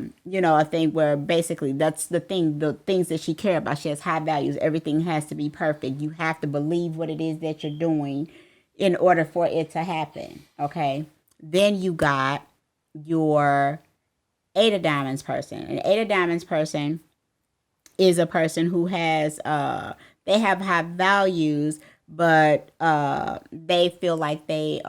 thing where basically that's the things that she cares about. She has high values. Everything has to be perfect. You have to believe what it is that you're doing in order for it to happen. Okay. Then you got your 8 of diamonds person. An 8 of diamonds person is a person who has they have high values, but they feel like they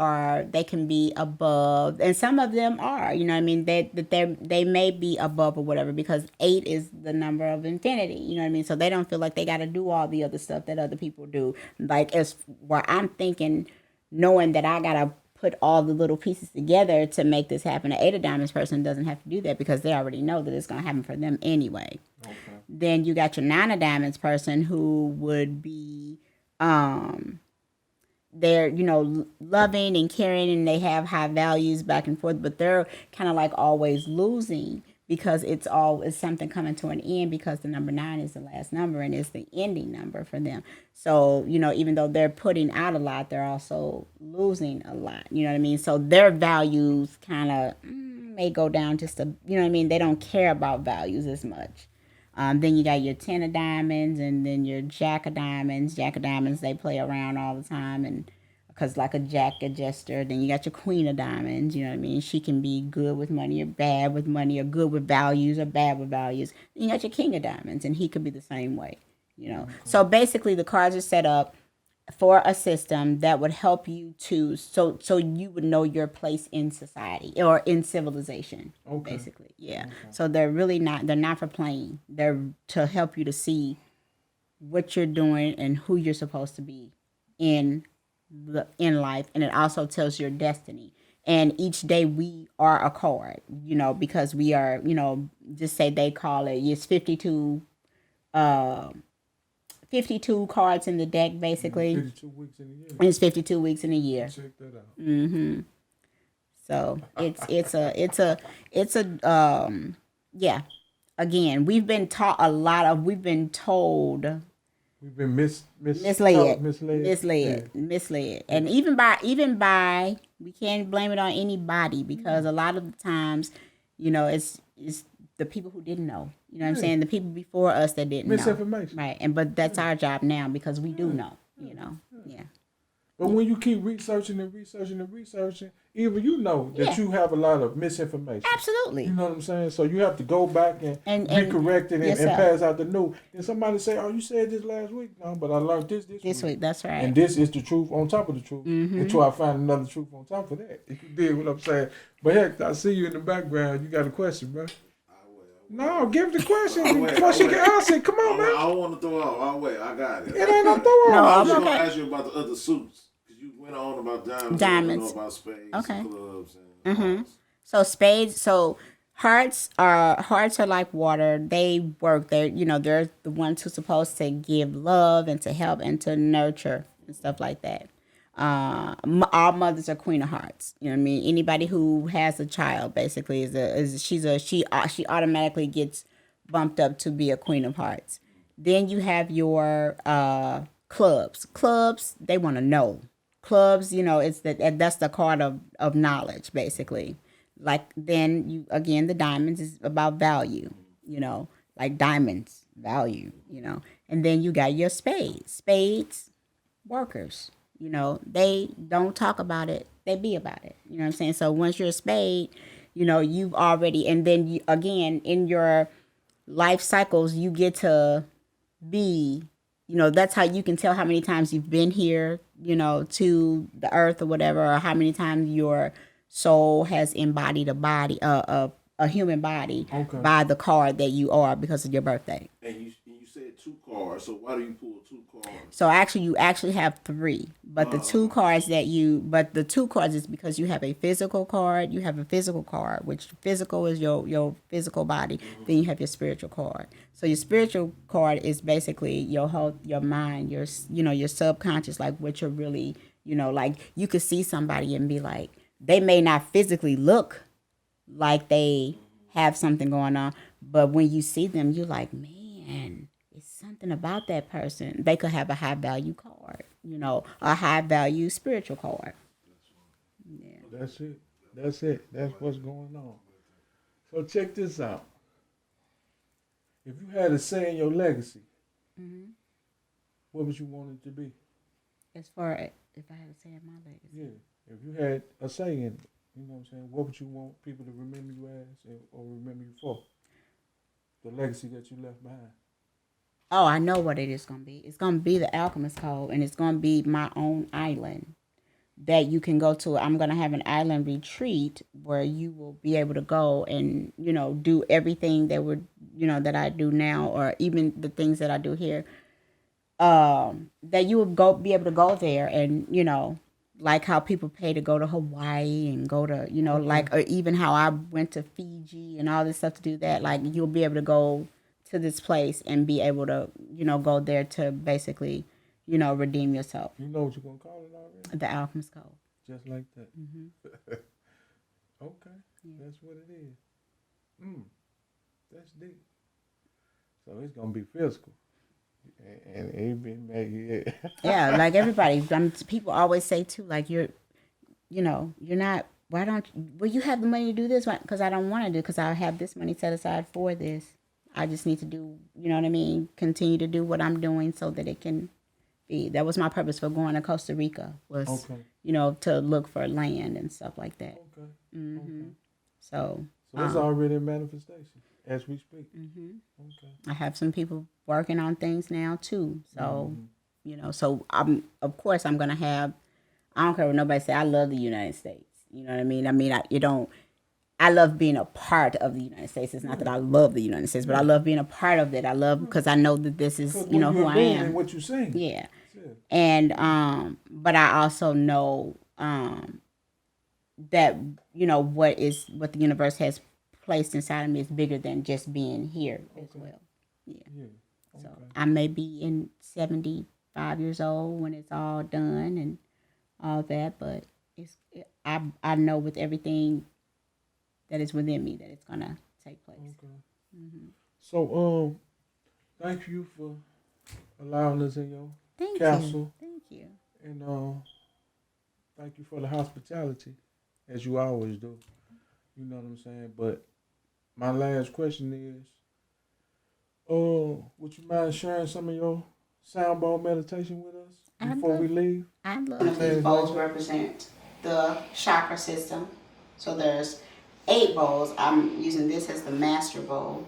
can be above, and some of them are, they may be above or whatever, because 8 is the number of infinity, so they don't feel like they got to do all the other stuff that other people do, like as where I'm thinking, knowing that I got to put all the little pieces together to make this happen. An 8 of diamonds person doesn't have to do that, because they already know that it's going to happen for them anyway. Okay. Then you got your 9 of diamonds person, who would be, they're, loving and caring, and they have high values back and forth, but they're kind of like always losing, because it's something coming to an end, because the number 9 is the last number and it's the ending number for them. So, even though they're putting out a lot, they're also losing a lot. You know what I mean? So their values kind of may go down just a, they don't care about values as much. Then you got your 10 of diamonds, and then your Jack of diamonds. Jack of diamonds, they play around all the time, and because like a jack, a jester. Then you got your Queen of diamonds. You know what I mean? She can be good with money or bad with money, or good with values or bad with values. Then you got your King of diamonds, and he could be the same way. Okay. So basically, the cards are set up for a system that would help you to so you would know your place in society or in civilization. Okay. Basically, yeah. Okay. So they're not for playing. They're to help you to see what you're doing and who you're supposed to be in life, and it also tells your destiny. And each day we are a card, because we are, just say they call it's 52 cards in the deck, basically. 52 weeks in a year. It's 52 weeks in a year. Check that out. So it's a yeah. again, we've been taught a lot of. We've been told We've been misled, misled. misled, and even by we can't blame it on anybody because a lot of the times, it's the people who didn't know. You know what I'm saying? The people before us that didn't know. Misinformation. Right, but that's our job now because we do know. Yeah. But when you keep researching and researching and researching, even you know that you have a lot of misinformation. Absolutely. You know what I'm saying? So you have to go back and recorrect it and yourself. pass out the new. Then somebody say, "Oh, you said this last week." No, but I learned this week. That's right. And this is the truth on top of the truth until I find another truth on top of that. If you did what I'm saying. But heck, I see you in the background. You got a question, bro. No, give the question before she can answer it. Come on, man. I don't want to throw out. I'll wait. I got it. It ain't no throw out. I was just going to ask you about the other suits. Because you went on about diamonds. About spades, clubs, and hearts. So spades, hearts are like water. They work. They're the ones who are supposed to give love and to help and to nurture and stuff like that. Our mothers are Queen of Hearts. You know what I mean? Anybody who has a child basically she automatically gets bumped up to be a Queen of Hearts. Then you have your clubs. Clubs, they want to know. Clubs, it's that's the card of knowledge basically. Like then the diamonds is about value. Like diamonds value. And then you got your spades workers. They don't talk about it. They be about it. You know what I'm saying? So once you're a spade, you've already, and then again, in your life cycles, you get to be, that's how you can tell how many times you've been here, to the earth or whatever, or how many times your soul has embodied a human body by the card that you are because of your birthday. And you said 2 cards, so why do you pull 2 cards? So you actually have 3, but the 2 cards the 2 cards is because you have a physical card, you have a physical card, which physical is your physical body. Then you have your spiritual card. So your spiritual card is basically your health, your mind, your subconscious, like what you're really, like you could see somebody and be like, they may not physically look like they have something going on, but when you see them, you're like, man, it's something about that person. They could have a high value card, a high value spiritual card. Yeah. That's it. That's what's going on. So check this out. If you had a say in your legacy, what would you want it to be? As far as if I had a say in my legacy. Yeah. If you had a say in it, you know what I'm saying? What would you want people to remember you as or remember you for? The legacy that you left behind. Oh, I know what it is going to be. It's going to be the Alchemist Code, and it's going to be my own island that you can go to. I'm going to have an island retreat where you will be able to go and, do everything that I do now, or even the things that I do here. That you will be able to go there and, like how people pay to go to Hawaii and go to, or even how I went to Fiji and all this stuff to do that. Like you'll be able to go to this place and be able to, go there to basically, redeem yourself. You know what you're going to call it already? The Alchemist Code. Just like that. Okay. Yeah. That's what it is. That's deep. So it's going to be physical. And it been made, yeah, like everybody. People always say too, like you're not. Why don't you have the money to do this? Because I don't want to do. Because I have this money set aside for this. I just need to do. You know what I mean? Continue to do what I'm doing so that it can be. That was my purpose for going to Costa Rica. Was to look for land and stuff like that. Okay. So it's already in manifestation as we speak. Okay. I have some people working on things now too. So, so of course I'm gonna have. I don't care what nobody say. I love the United States. You know what I mean? I love being a part of the United States. It's not that I love the United States, but I love being a part of it. I love because I know that this is who I am. And what you're saying. Yeah. And but I also know that what the universe has placed inside of me is bigger than just being here as well. Yeah. So I may be in 75 years old when it's all done and all that, but I know with everything that is within me that it's gonna take place. So, thank you for allowing us in your Thank castle. Thank you. And thank you for the hospitality, as you always do. You know what I'm saying? But my last question is, would you mind sharing some of your sound bowl meditation with us before we leave? I love these bowls represent the chakra system. So there's 8 bowls. I'm using this as the master bowl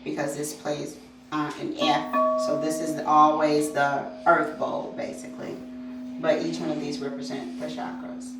because this plays an F. So this is always the earth bowl, basically. But each one of these represent the chakras.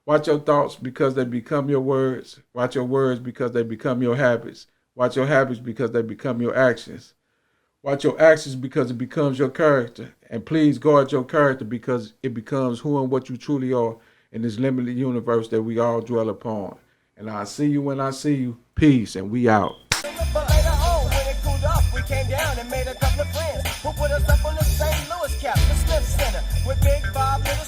Watch your thoughts because they become your words. Watch your words because they become your habits. Watch your habits because they become your actions. Watch your actions because it becomes your character. And please guard your character because it becomes who and what you truly are in this limited universe that we all dwell upon. And I'll see you when I see you. Peace, and we out. But later on, when it cooled off, we came down and made a couple of friends who put us up on the St. Louis cap, the Smith Center, with Big Bob, Little